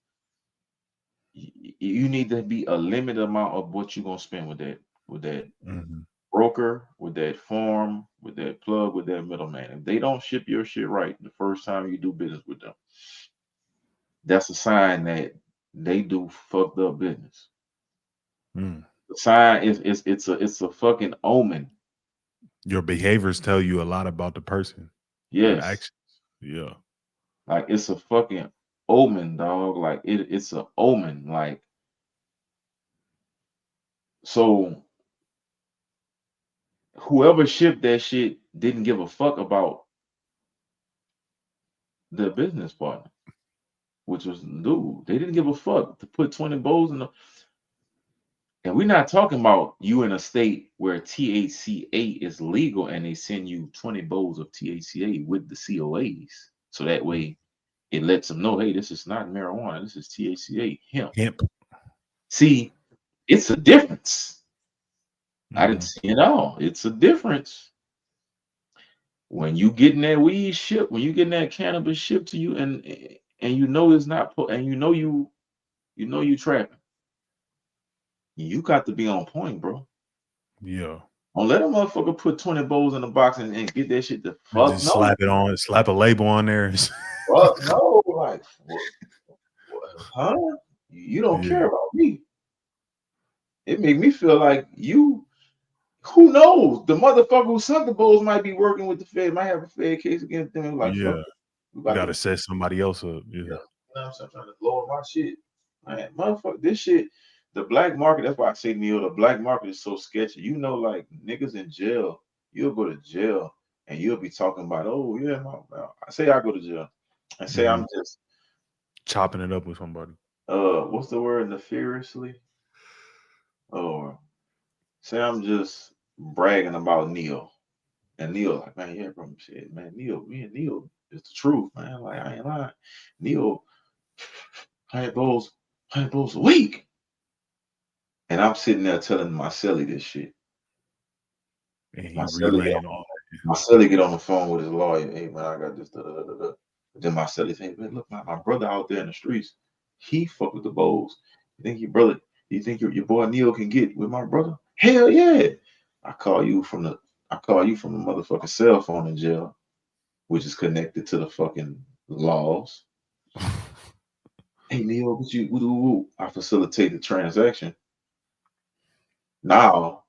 you need to be a limited amount of what you're gonna spend with that broker, with that farm, with that plug, with that middleman. If they don't ship your shit right the first time you do business with them, that's a sign that they do fucked up business. Mm. The sign is it's a fucking omen. Your behaviors tell you a lot about the person. Your Yes. actions. Yeah. Like it's a fucking omen, dog. Like it's a omen. Like so whoever shipped that shit didn't give a fuck about the business partner, which was dude. They didn't give a fuck to put 20 bowls in the. And we're not talking about you in a state where THCA is legal and they send you 20 bowls of THCA with the COAs. So that way it lets them know, hey, this is not marijuana, this is THCA, hemp. See, it's a difference. I didn't see it all. It's a difference. When you getting that weed shipped, when you getting that cannabis shipped to you, and you know it's not, and you know you trapping, you got to be on point, bro. Yeah. Don't let a motherfucker put 20 bowls in the box and get that shit the fuck just no. slap it on, slap a label on there. Fuck no, like what, huh? You don't care about me. It make me feel like you. Who knows? The motherfucker who sent the bowls might be working with the Fed, might have a Fed case against them. Like, Yeah, fuck, you got to set somebody else up. Yeah. You know what I'm saying? I'm trying to lower my shit. Man, motherfucker, this shit, the black market, that's why I say, Neil, the black market is so sketchy. You know, like niggas in jail, you'll go to jail and you'll be talking about, oh, yeah, I say I go to jail and say I'm just chopping it up with somebody. What's the word? Nefariously? Or say I'm just bragging about Neil. And Neil, like, man, yeah, bro, shit, man, me and Neil, it's the truth, man. Like, I ain't lying. Neil, 100 bowls a week. And I'm sitting there telling my celly this shit. And he My celly get on the phone with his lawyer. Hey, man, I got this. Da, da, da, da. Then my celly say, man, look, my brother out there in the streets, he fuck with the bowls. You think your boy Neil can get with my brother? Hell yeah. I call you from the motherfucking cell phone in jail, which is connected to the fucking laws. Hey, Neil, I facilitate the transaction. Now,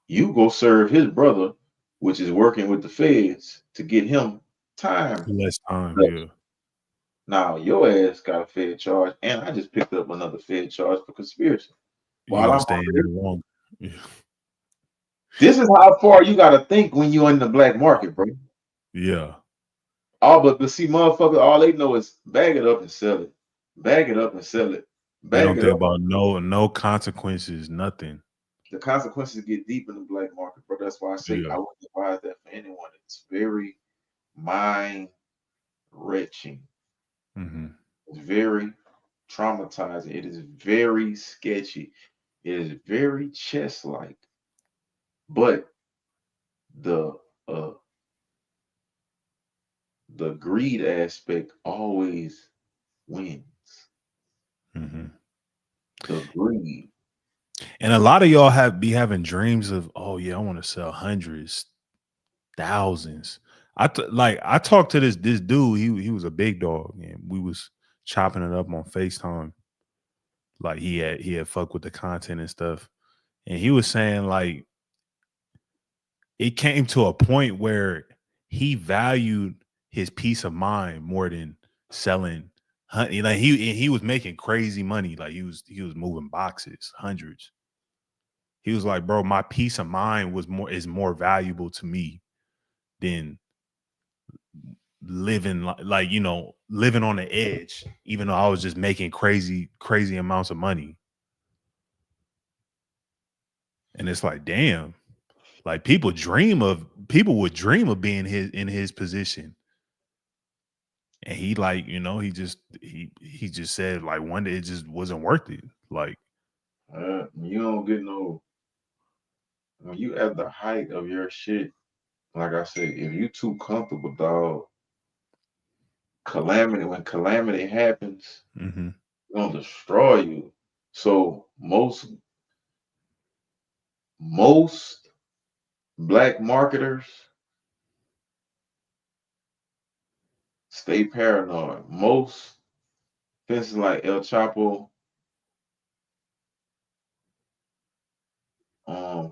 you go serve his brother, which is working with the feds to get him time. Less time, yeah. Now, your ass got a fed charge, and I just picked up another fed charge for conspiracy. While I'm staying there long. Yeah. This is how far you got to think when you're in the black market, bro. Yeah. But see, motherfucker, all they know is bag it up and sell it. Bag it up and sell it. They don't think about no consequences, nothing. The consequences get deep in the black market, bro. That's why I say I wouldn't advise that for anyone. It's very mind-wrenching. It's very traumatizing. It is very sketchy. It is very chess-like. But the greed aspect always wins. The greed. And a lot of y'all be having dreams of, oh yeah, I want to sell hundreds, thousands. I talked to this dude. He was a big dog, and we was chopping it up on FaceTime. Like he had fucked with the content and stuff, and he was saying like it came to a point where he valued his peace of mind more than selling. Like he was making crazy money. Like he was moving boxes, hundreds. He was like, bro, my peace of mind is more valuable to me than living living on the edge, even though I was just making crazy amounts of money. And it's like, damn, like people would dream of being in his position. And he like, he just said like one day it just wasn't worth it. Like, you don't get no when you at the height of your shit. Like I said, if you too comfortable, dog, when calamity happens, mm-hmm. it's gonna destroy you. So most black marketers stay paranoid. Most fences like El Chapo,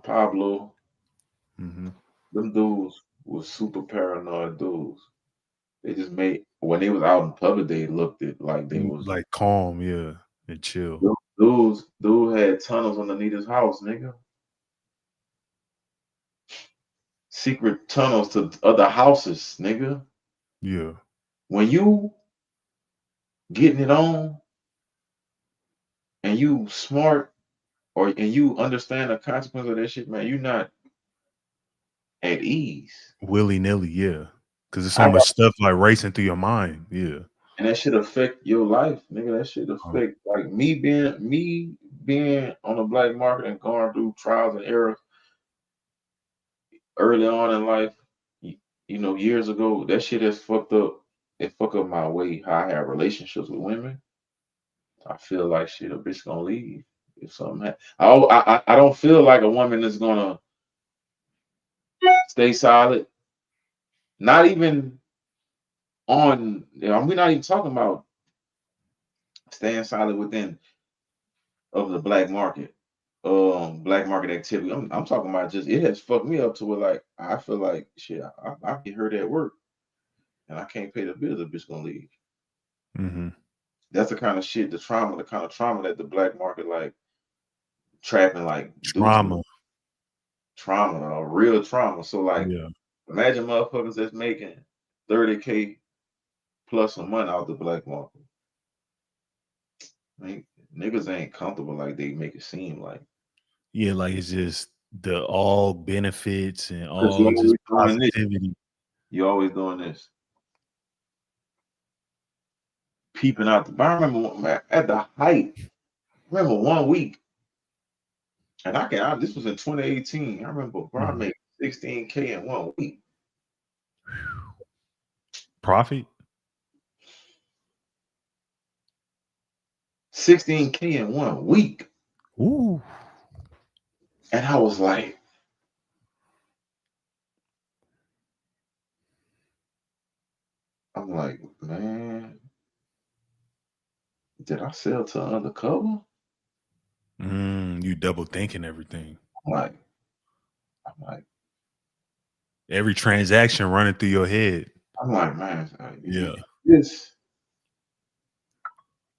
Pablo, Mm-hmm. them dudes was super paranoid dudes. They just made when they was out in public, they looked it like they was Like calm, yeah, and chill. dude had tunnels underneath his house, nigga. Secret tunnels to other houses, nigga. Yeah. When you getting it on and you smart and you understand the consequence of that shit, man, you not at ease. Willy-nilly, yeah. Cause there's so I much got stuff like racing through your mind. Yeah. and that should affect your life, nigga. That should Um, affect like me being on the black market and going through trials and errors early on in life, years ago, that shit has fucked up. It fucked up my way how I have relationships with women. I feel like shit, a bitch gonna leave if something happens. I don't feel like a woman is gonna stay solid. Not even we're not even talking about staying solid within of the black market activity. I'm talking about just it has fucked me up to where like I feel like shit. I get hurt at work and I can't pay the bills. The bitch gonna leave. mm-hmm. That's the kind of shit, the kind of trauma that the black market like trapping like do to Trauma. me. Trauma, real trauma. So like Yeah. imagine motherfuckers that's making 30K plus a month out the black market. Like, niggas ain't comfortable like they make it seem like. Yeah, like it's just the all benefits and Cause you all just always doing this. positivity. You always doing this. Peeping out the I remember at the height. I remember one week, and this was in 2018. I remember bro, I Mhm. made 16K in one week. Profit? 16K in one week. Ooh. And I was like, I'm like, man, did I sell to undercover? You double thinking everything. I'm like, I'm like, Every transaction running through your head. man, Yeah. this.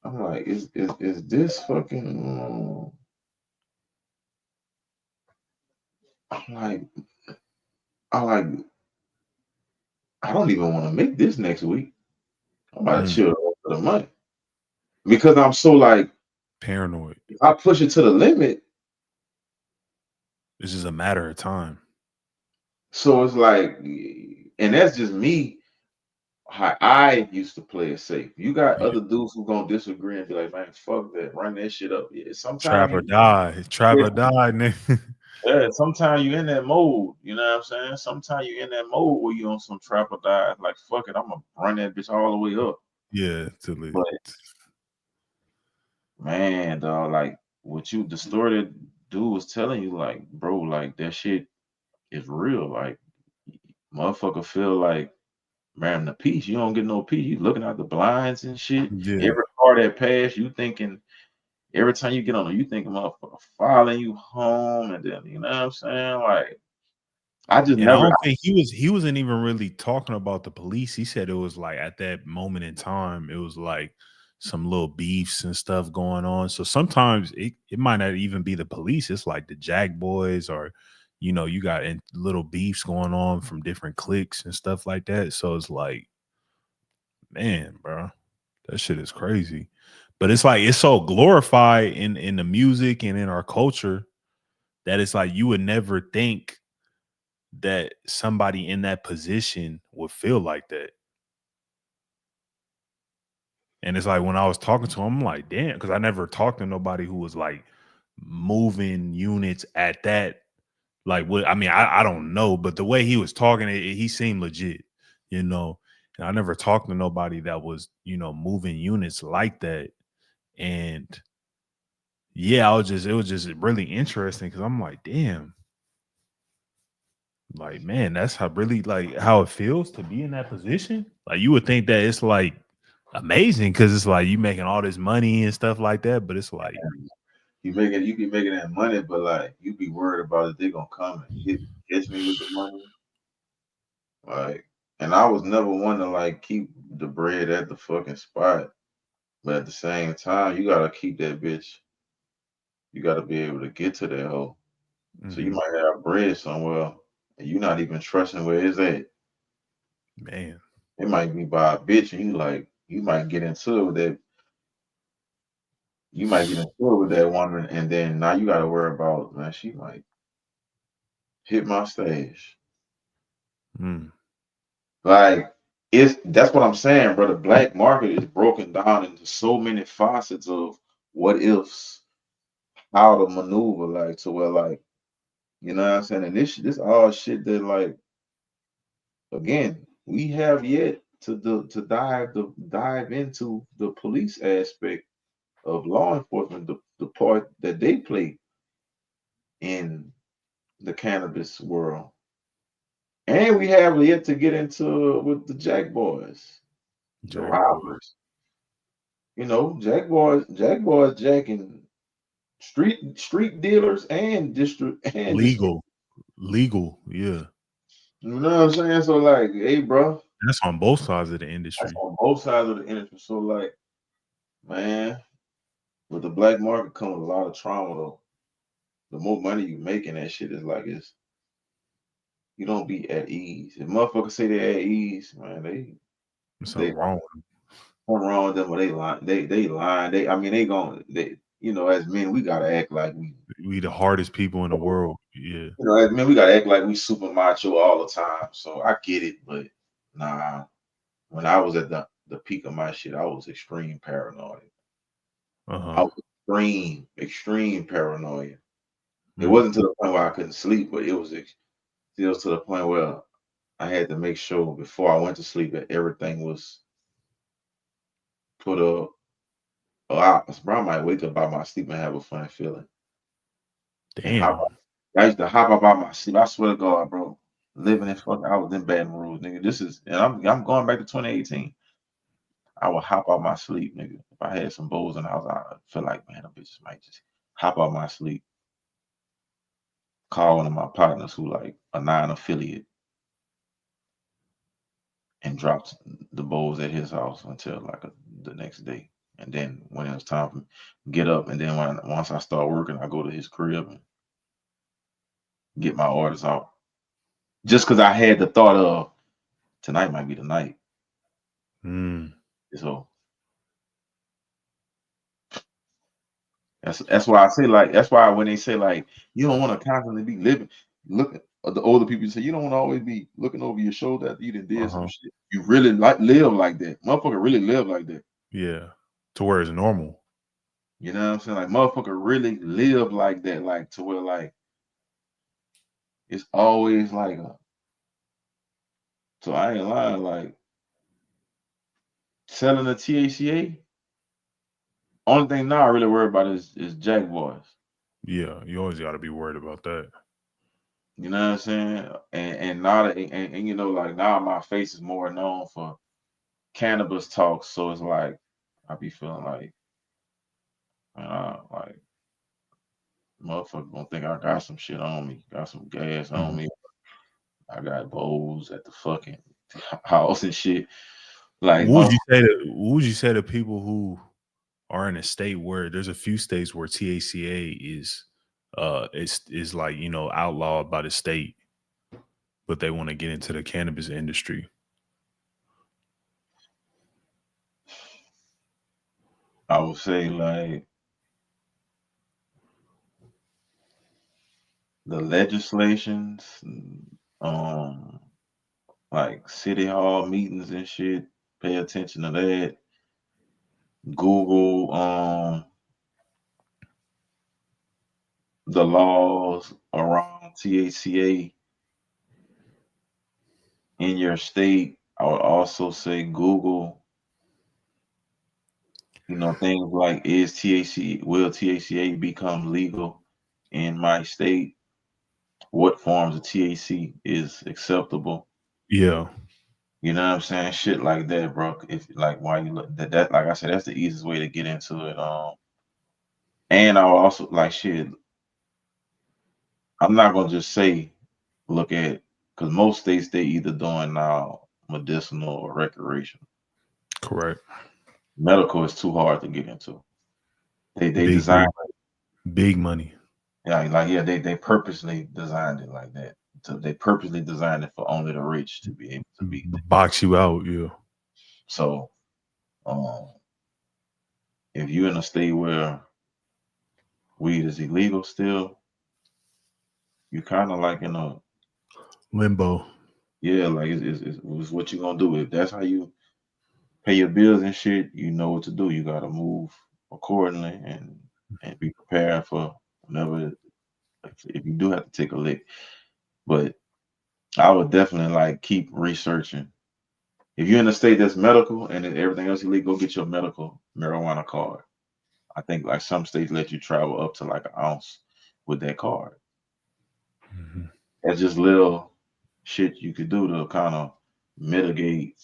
I'm like, is this fucking? I'm like, I'm like, I don't even want to make this next week. I'm about to Mm. chill for the money because I'm so like, Paranoid. if I push it to the limit. It's just a matter of time. So it's like, and that's just me. How I used to play it safe. You got Yeah. other dudes who gonna disagree and be like, man, fuck that, run that shit up. Yeah, sometimes Trap or you, die. Trap yeah, or die, nigga. yeah, sometimes you in that mode. You know what I'm saying? Sometimes you in that mode where you on some trap or die. Like, fuck it, I'm gonna run that bitch all the way up. Yeah, till it. But man, dog, like the story that dude was telling you, like, bro, like that shit is real. Like, motherfucker feel like, man, the peace, you don't get no peace. You looking out the blinds and shit. Yeah. Every car that pass, you thinking every time you get on it, you think a motherfucker following you home, and then you know what I'm saying? Like, I just And I never. don't think he wasn't even really talking about the police. He said it was like at that moment in time, it was like some little beefs and stuff going on. So sometimes it might not even be the police. It's like the Jack Boys or you got little beefs going on from different cliques and stuff like that. So it's like, man, bro, that shit is crazy. But it's like it's so glorified in the music and in our culture that it's like you would never think that somebody in that position would feel like that. And it's like when I was talking to him, I'm like, damn, because I never talked to nobody who was like moving units at that. Like, what I mean, I don't know, but the way he was talking, he seemed legit, you know. And I never talked to nobody that was, moving units like that. And yeah, it was just really interesting because I'm like, damn, like, man, that's how really like how it feels to be in that position. Like, you would think that it's like amazing because it's like you making all this money and stuff like that, but it's like, You be making that money, but like you be worried about if they gonna come and catch me with the money. Like, and I was never one to like keep the bread at the fucking spot. But at the same time, you gotta keep that bitch. You gotta be able to get to that hole. So you mhm, might have bread somewhere, and you're not even trusting where it's at. man, It might be by a bitch, and you might get into it with that. You might get into it with that woman, and then now you gotta worry about, man, she might hit my stash. mm, Like, that's what I'm saying, bro. The black market is broken down into so many facets of what ifs, how to maneuver, like to where, like, you know what I'm saying. And this all shit that, like, again, we have yet to dive into the police aspect of law enforcement, the part that they play in the cannabis world, and we have yet to get into with the Jack Boys, the Jaguar, robbers. You know, Jack Boys jacking street dealers and district. legal, yeah. You know what I'm saying? So like, hey, bro, That's on both sides of the that's industry. on both sides of the industry. So like, man, with the black market comes with a lot of trauma though. The more money you making, that shit is like you don't be at ease. If motherfuckers say they're at ease, man, There's they something wrong. something wrong with them, or they lying. They lying. I mean, they as men, we gotta act like We the hardest people in the world. Yeah. as men, we gotta act like we super macho all the time. So I get it, but nah. When I was at the peak of my shit, I was extreme paranoid. I Uh-huh. was extreme paranoia. It Mm. wasn't to the point where I couldn't sleep, but it was still to the point where I had to make sure before I went to sleep that everything was put up. I might wake up by my sleep and have a fun feeling. And Damn. I used to hop up out my sleep. I swear to God, bro. Living in fucking, I was in Baton Rouge, nigga. And I'm going back to 2018. I would hop out my sleep, nigga. If I had some bowls in the house, I feel like, man, them bitches might just hop out my sleep, call one of my partners who like a non-affiliate and dropped the bowls at his house until like the next day. And then when it was time for me to get up, and then once I start working, I go to his crib and get my orders out. Just because I had the thought of tonight might be the night. Mm. So that's why I say like that's why when they say like you don't want to constantly be looking the older people say you don't want to always be looking over your shoulder after you did some Uh-huh. shit. You really like live like that. Motherfucker really live like that. Yeah. To where it's normal. You know what I'm saying? Like motherfucker really live like that, like to where like it's always like so I ain't lying, like selling the THCA, only thing now I really worry about is Jack Boys. Yeah. You always gotta be worried about that. You know what I'm saying? And now that and you know, like now my face is more known for cannabis talks, so it's like I be feeling like like motherfucker gonna think I got some shit on me, got some gas on Mhm. me. I got bowls at the fucking house and shit. Like What would you say to people who are in a state where there's a few states where THCA is like, outlawed by the state, but they want to get into the cannabis industry? I would say like the legislations, um, like city hall meetings and shit. Pay attention to that. Google the laws around THCA in your state. I would also say Google, things like will THCA become legal in my state? What forms of THC is acceptable? Yeah. You know what I'm saying? Shit like that, bro. If like why you look that like I said, that's the easiest way to get into it. And I'll also like shit. I'm not gonna just say look at because most states they either doing now medicinal or recreational. Correct. Medical is too hard to get into. They Big design money. Big money. they purposely designed it like that. So they purposely designed it for only the rich to be able to be. Box you out, yeah. So if you're in a state where weed is illegal still, you kind of like in a Limbo. yeah, like it's what you gonna do. If that's how you pay your bills and shit, you know what to do. You gotta move accordingly and be prepared for whenever if you do have to take a lick. But I would definitely like keep researching. If you're in a state that's medical and then everything else illegal, go get your medical marijuana card. I think like some states let you travel up to like an ounce with that card. Mm-hmm. That's just little shit you could do to kind of mitigate,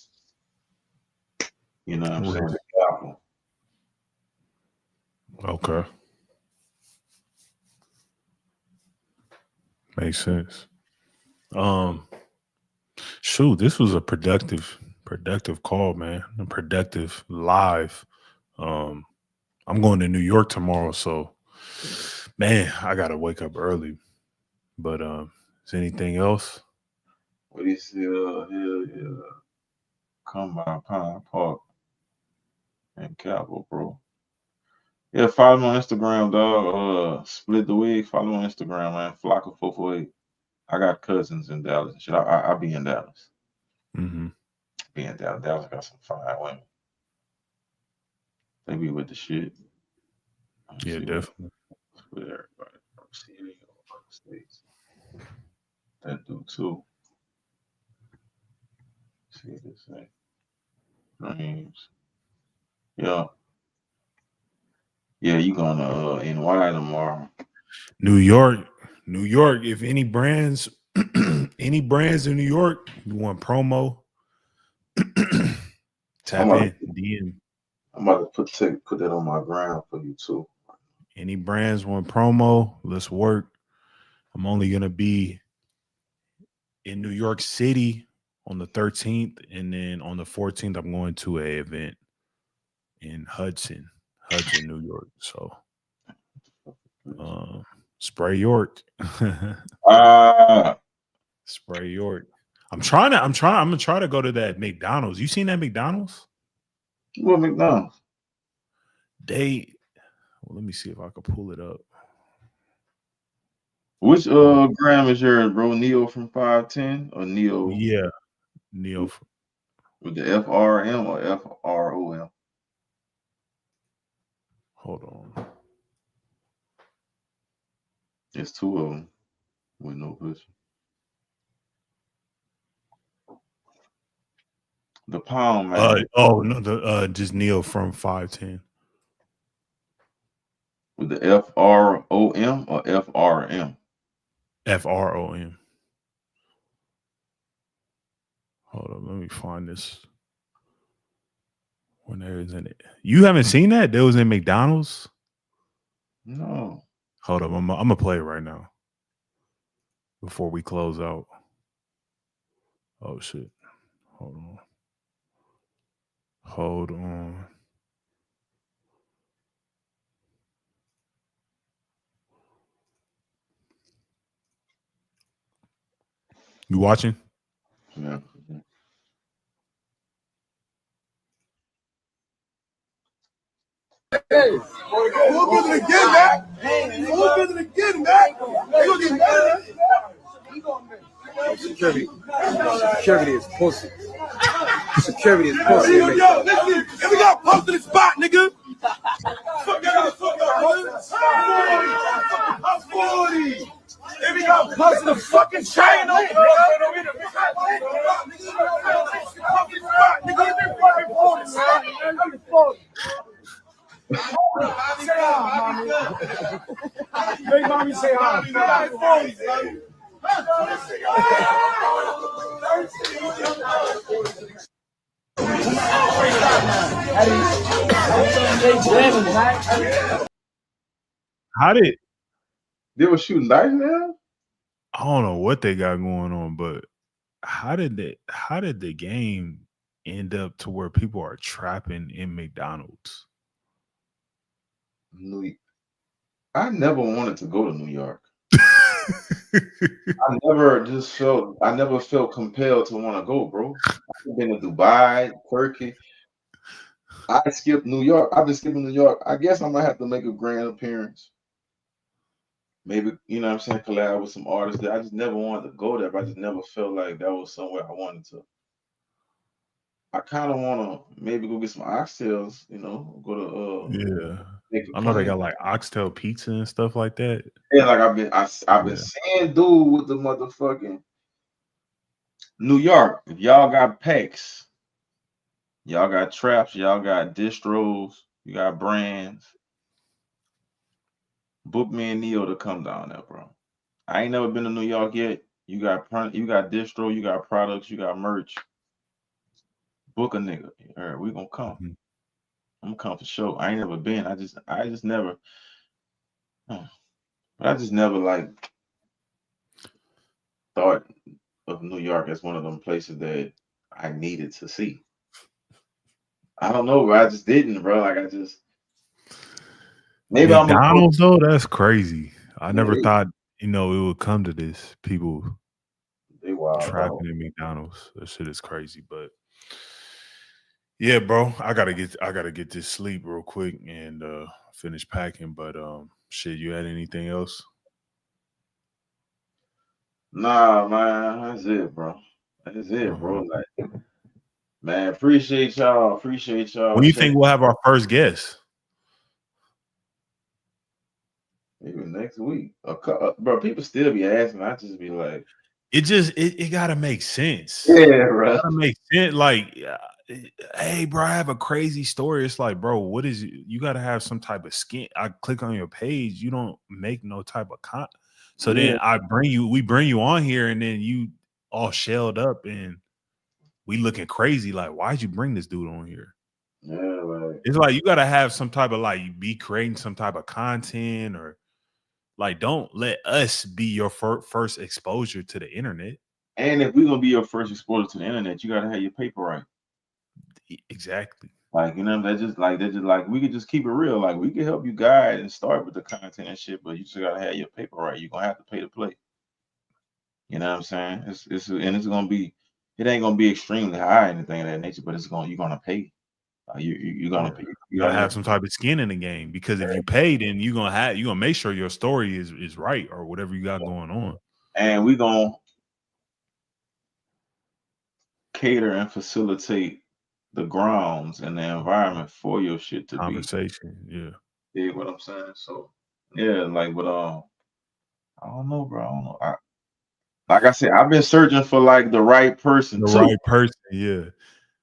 you know what I'm saying, the problem. Okay. Makes sense. Shoot, this was a productive call, man. A productive live. I'm going to New York tomorrow, so man, I gotta wake up early. But is anything else? What do you see? Yeah. Come by Pine Park and Capitol, bro. Yeah, follow me on Instagram, dog. Split the wig. Follow me on Instagram, man. Flocka 448. I got cousins in Dallas and shit. I be in Dallas. Mm-hmm. Be in Dallas. Dallas got some fine women. They be with the shit. Yeah, definitely. With everybody. See any other states. That do too. See this thing. Dreams. Yeah. Yeah, you gonna NY tomorrow. New York. If any brands, any brands in New York, you want promo, tap in, DM. I'm about to put that on my ground for you too. Any brands want promo, let's work. I'm only gonna be in New York City on the 13th, and then on the 14th, I'm going to an event in Hudson, New York. So spray York. Spray York. I'm gonna try to go to that McDonald's. You seen that McDonald's? What McDonald's? Let me see if I can pull it up. Which gram is yours, bro? Neo from 510 or Neo? Yeah, Neo. With the FRM or FROM? Hold on. It's two of them with no pushing. The pound man. Just Neo from 510. With the FROM or FRM? FROM. Hold on, let me find this. When there is in it. You haven't seen that? There was in McDonald's? No. Hold up, I'm gonna play it right now. Before we close out. Oh shit. Hold on. You watching? Yeah. Hey, who's business again, man? Who's business again, man? They gonna get mad. Security is pussy. Security is pussy. Yo, listen, if we got out, posted the spot, nigga. Fuck out, 40. If we got posted the fucking chain on Make mommy say hi. How did They were shooting dice now? I don't know what they got going on, but how did the game end up to where people are trapping in McDonald's? I never wanted to go to New York. I never felt compelled to want to go, bro. I've been to Dubai, Turkey. I skipped New York. I've been skipping New York. I guess I might have to make a grand appearance. Maybe, you know what I'm saying, collab with some artists there. I just never wanted to go there, but I just never felt like that was somewhere I wanted to. I kind of want to maybe go get some oxtails, you know, go to Yeah. make a I know they plan. got like oxtail pizza and stuff like that. Yeah, like I've been seeing dude with the motherfucking New York. If y'all got packs, y'all got traps, y'all got distros, you got brands. Book me and Neo to come down there, bro. I ain't never been to New York yet. You got distro, you got products, you got merch. Book a nigga. All right, we gonna come. Mhm. I'm gonna come for sure. I ain't never been. I just never. But I just never like thought of New York as one of them places that I needed to see. I don't know, bro. I just didn't, bro. Like I just maybe I'm a McDonald's though, that's crazy. I never Yeah. thought, it would come to this. People They wild out. trapping in McDonald's. That shit is crazy. But yeah, bro, I gotta get this sleep real quick and finish packing. But shit, you had anything else? Nah, man, that's it, bro. That's it, bro. Like, man, appreciate y'all. Appreciate y'all. When do you think we'll have our first guest? Maybe next week. Bro, people still be asking. I just be like, It gotta make sense. yeah, bro. It gotta make sense. Like, hey, bro, I have a crazy story. It's like, bro, what is you gotta have some type of skin. I click on your page, you don't make no type of content. So then we bring you on here, and then you all shelled up and we looking crazy. Like, why'd you bring this dude on here? Yeah, like It's like you gotta have some type of like be creating some type of content, or like don't let us be your first exposure to the internet. and if we're gonna be your first exposure to the internet, you gotta have your paper right. Exactly. Like, you know, that's just like we could just keep it real. Like we can help you guide and start with the content and shit, but you just gotta have your paper right. You're gonna have to pay to play. You know what I'm saying? It's gonna be, it ain't gonna be extremely high or anything of that nature, but you're gonna pay. You're gonna pay. You gotta have some type of skin in the game, because if you pay, then you're gonna make sure your story is right, or whatever you got going on. And we're gonna cater and facilitate the grounds and the environment for your shit to Conversation, yeah. You what I'm saying? So yeah, like, but I don't know, bro. I don't know. Like I said, I've been searching for like the right person too. Right person, yeah.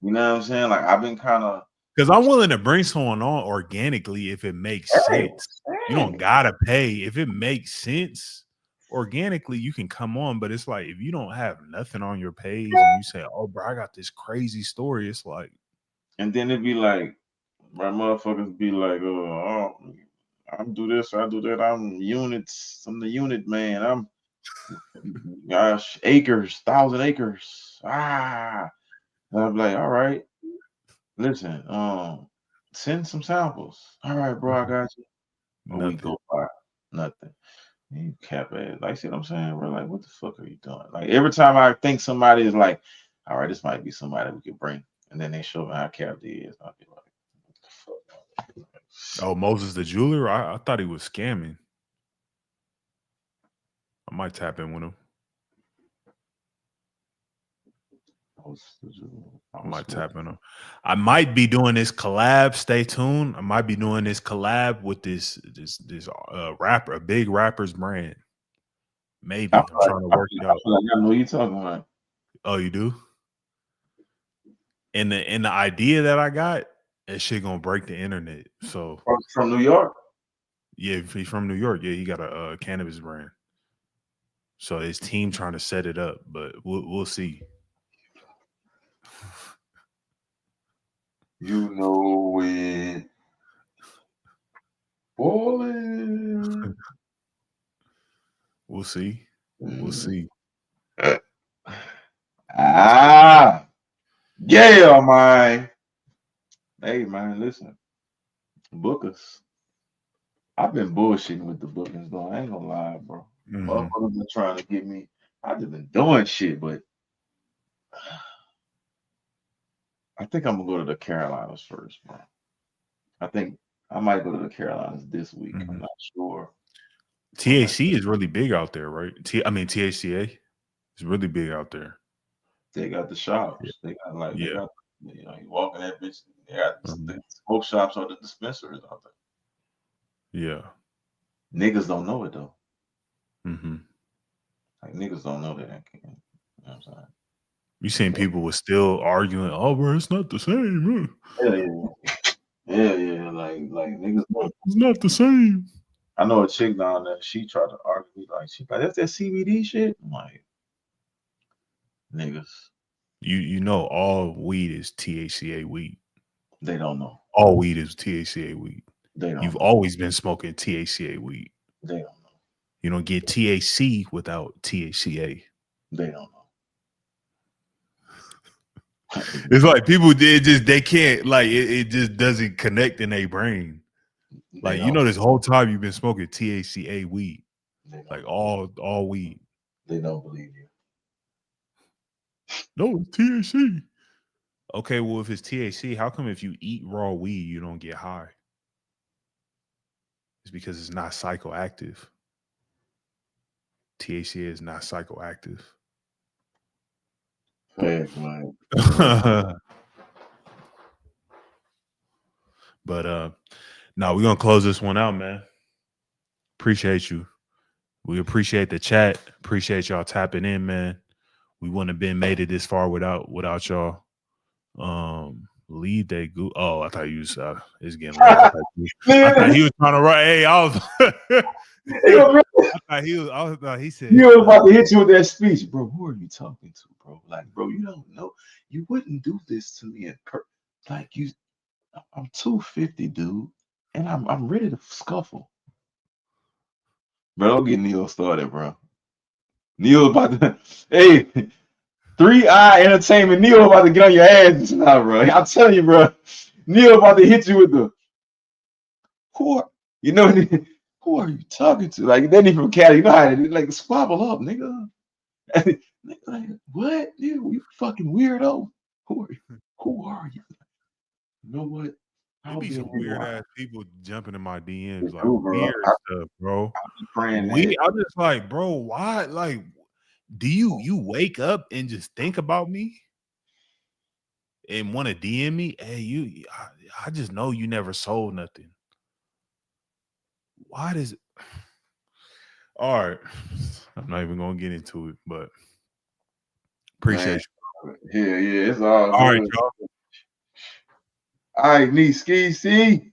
You know what I'm saying? Like I've been kind of, because I'm willing to bring someone on organically if it makes sense. You don't gotta pay. If it makes sense organically, you can come on. But it's like if you don't have nothing on your page and you say, "Oh, bro, I got this crazy story," it's like, and then it'd be like, my motherfuckers be like, oh, I'm do this, I do that. I'm the unit man. I'm gosh, acres, 1,000 acres. And I'm like, all right, listen, send some samples. All right, bro, I got you. But we go by nothing. You cap ass. Like, see what I'm saying, bro? Like, what the fuck are you doing? Like, every time I think somebody is like, all right, this might be somebody we could bring, and then they show me how capped he is, I'll be like, what the fuck? "Oh, Moses the jeweler? I thought he was scamming. I might tap in with him." I might tap in them. I might be doing this collab. Stay tuned. I might be doing this collab with this rapper, a big rapper's brand. Maybe I'm trying to work it out. I know you talking about. Oh, you do? And the idea that I got, that shit gonna break the internet. So from New York. Yeah, he's from New York. Yeah, he got a cannabis brand. So his team trying to set it up, but we'll see. You know it. Boy. We'll see. We'll see. Yeah, man. Hey, man, listen. Book us. I've been bullshitting with the bookings, though. I ain't gonna lie, bro. Motherfuckers been trying to get me. I've just been doing shit, but I think I'm gonna go to the Carolinas first, bro. I think I might go to the Carolinas this week. I'm not sure. THC is really big out there, right? THCA is really big out there. They got the shops. They got they got, you walk in that bitch. They got the smoke shops or the dispensaries out there. Yeah. Niggas don't know it though. Mm-hmm. Like niggas don't know that. You know what I'm saying? You seen people was still arguing, oh bro, it's not the same, man. Yeah. Like niggas know it's not the same. I know a chick down there, she tried to argue she's like, that's that CBD shit. I'm like, niggas. You know all weed is THCA weed. They don't know. All weed is THCA weed. You've always been smoking THCA weed. They don't know. You don't get THC without THCA. They don't know. It's like people they can't, like it just doesn't connect in their brain. Like this whole time you've been smoking THCA weed. Like all weed. They don't believe you. No, it's THC. Okay, well, if it's THC, how come if you eat raw weed, you don't get high? It's because it's not psychoactive. THC is not psychoactive. Hey, man. But no, we're gonna close this one out, man. Appreciate you. We appreciate the chat. Appreciate y'all tapping in, man. We wouldn't have been made it this far without y'all. Lead they go. Oh, I thought you was it's getting late. I thought he was trying to write. Hey, I was I thought he said he was about to hit you with that speech, bro. Who are you talking to, bro? Like, bro, you don't know. You wouldn't do this to me like you. I'm 250, dude, and I'm ready to scuffle. Bro, don't get Neil started, bro. Neil about to hey 3i Entertainment. Neil about to get on your ass now, bro. I'm telling you, bro. Neil about to hit you with the who are you talking to? Like then he from Cali, you know how to like squabble up, nigga. Like what? Nigga, you fucking weirdo. Who are you? You know what? There be some weird ass people jumping in my DMs like bro. Weird stuff, bro. I'm just like, bro, why? Like, do you wake up and just think about me and want to DM me? Hey, I just know you never sold nothing. Why does it? All right, I'm not even gonna get into it, but appreciate you. Yeah, it's all right, y'all. All right, Ski.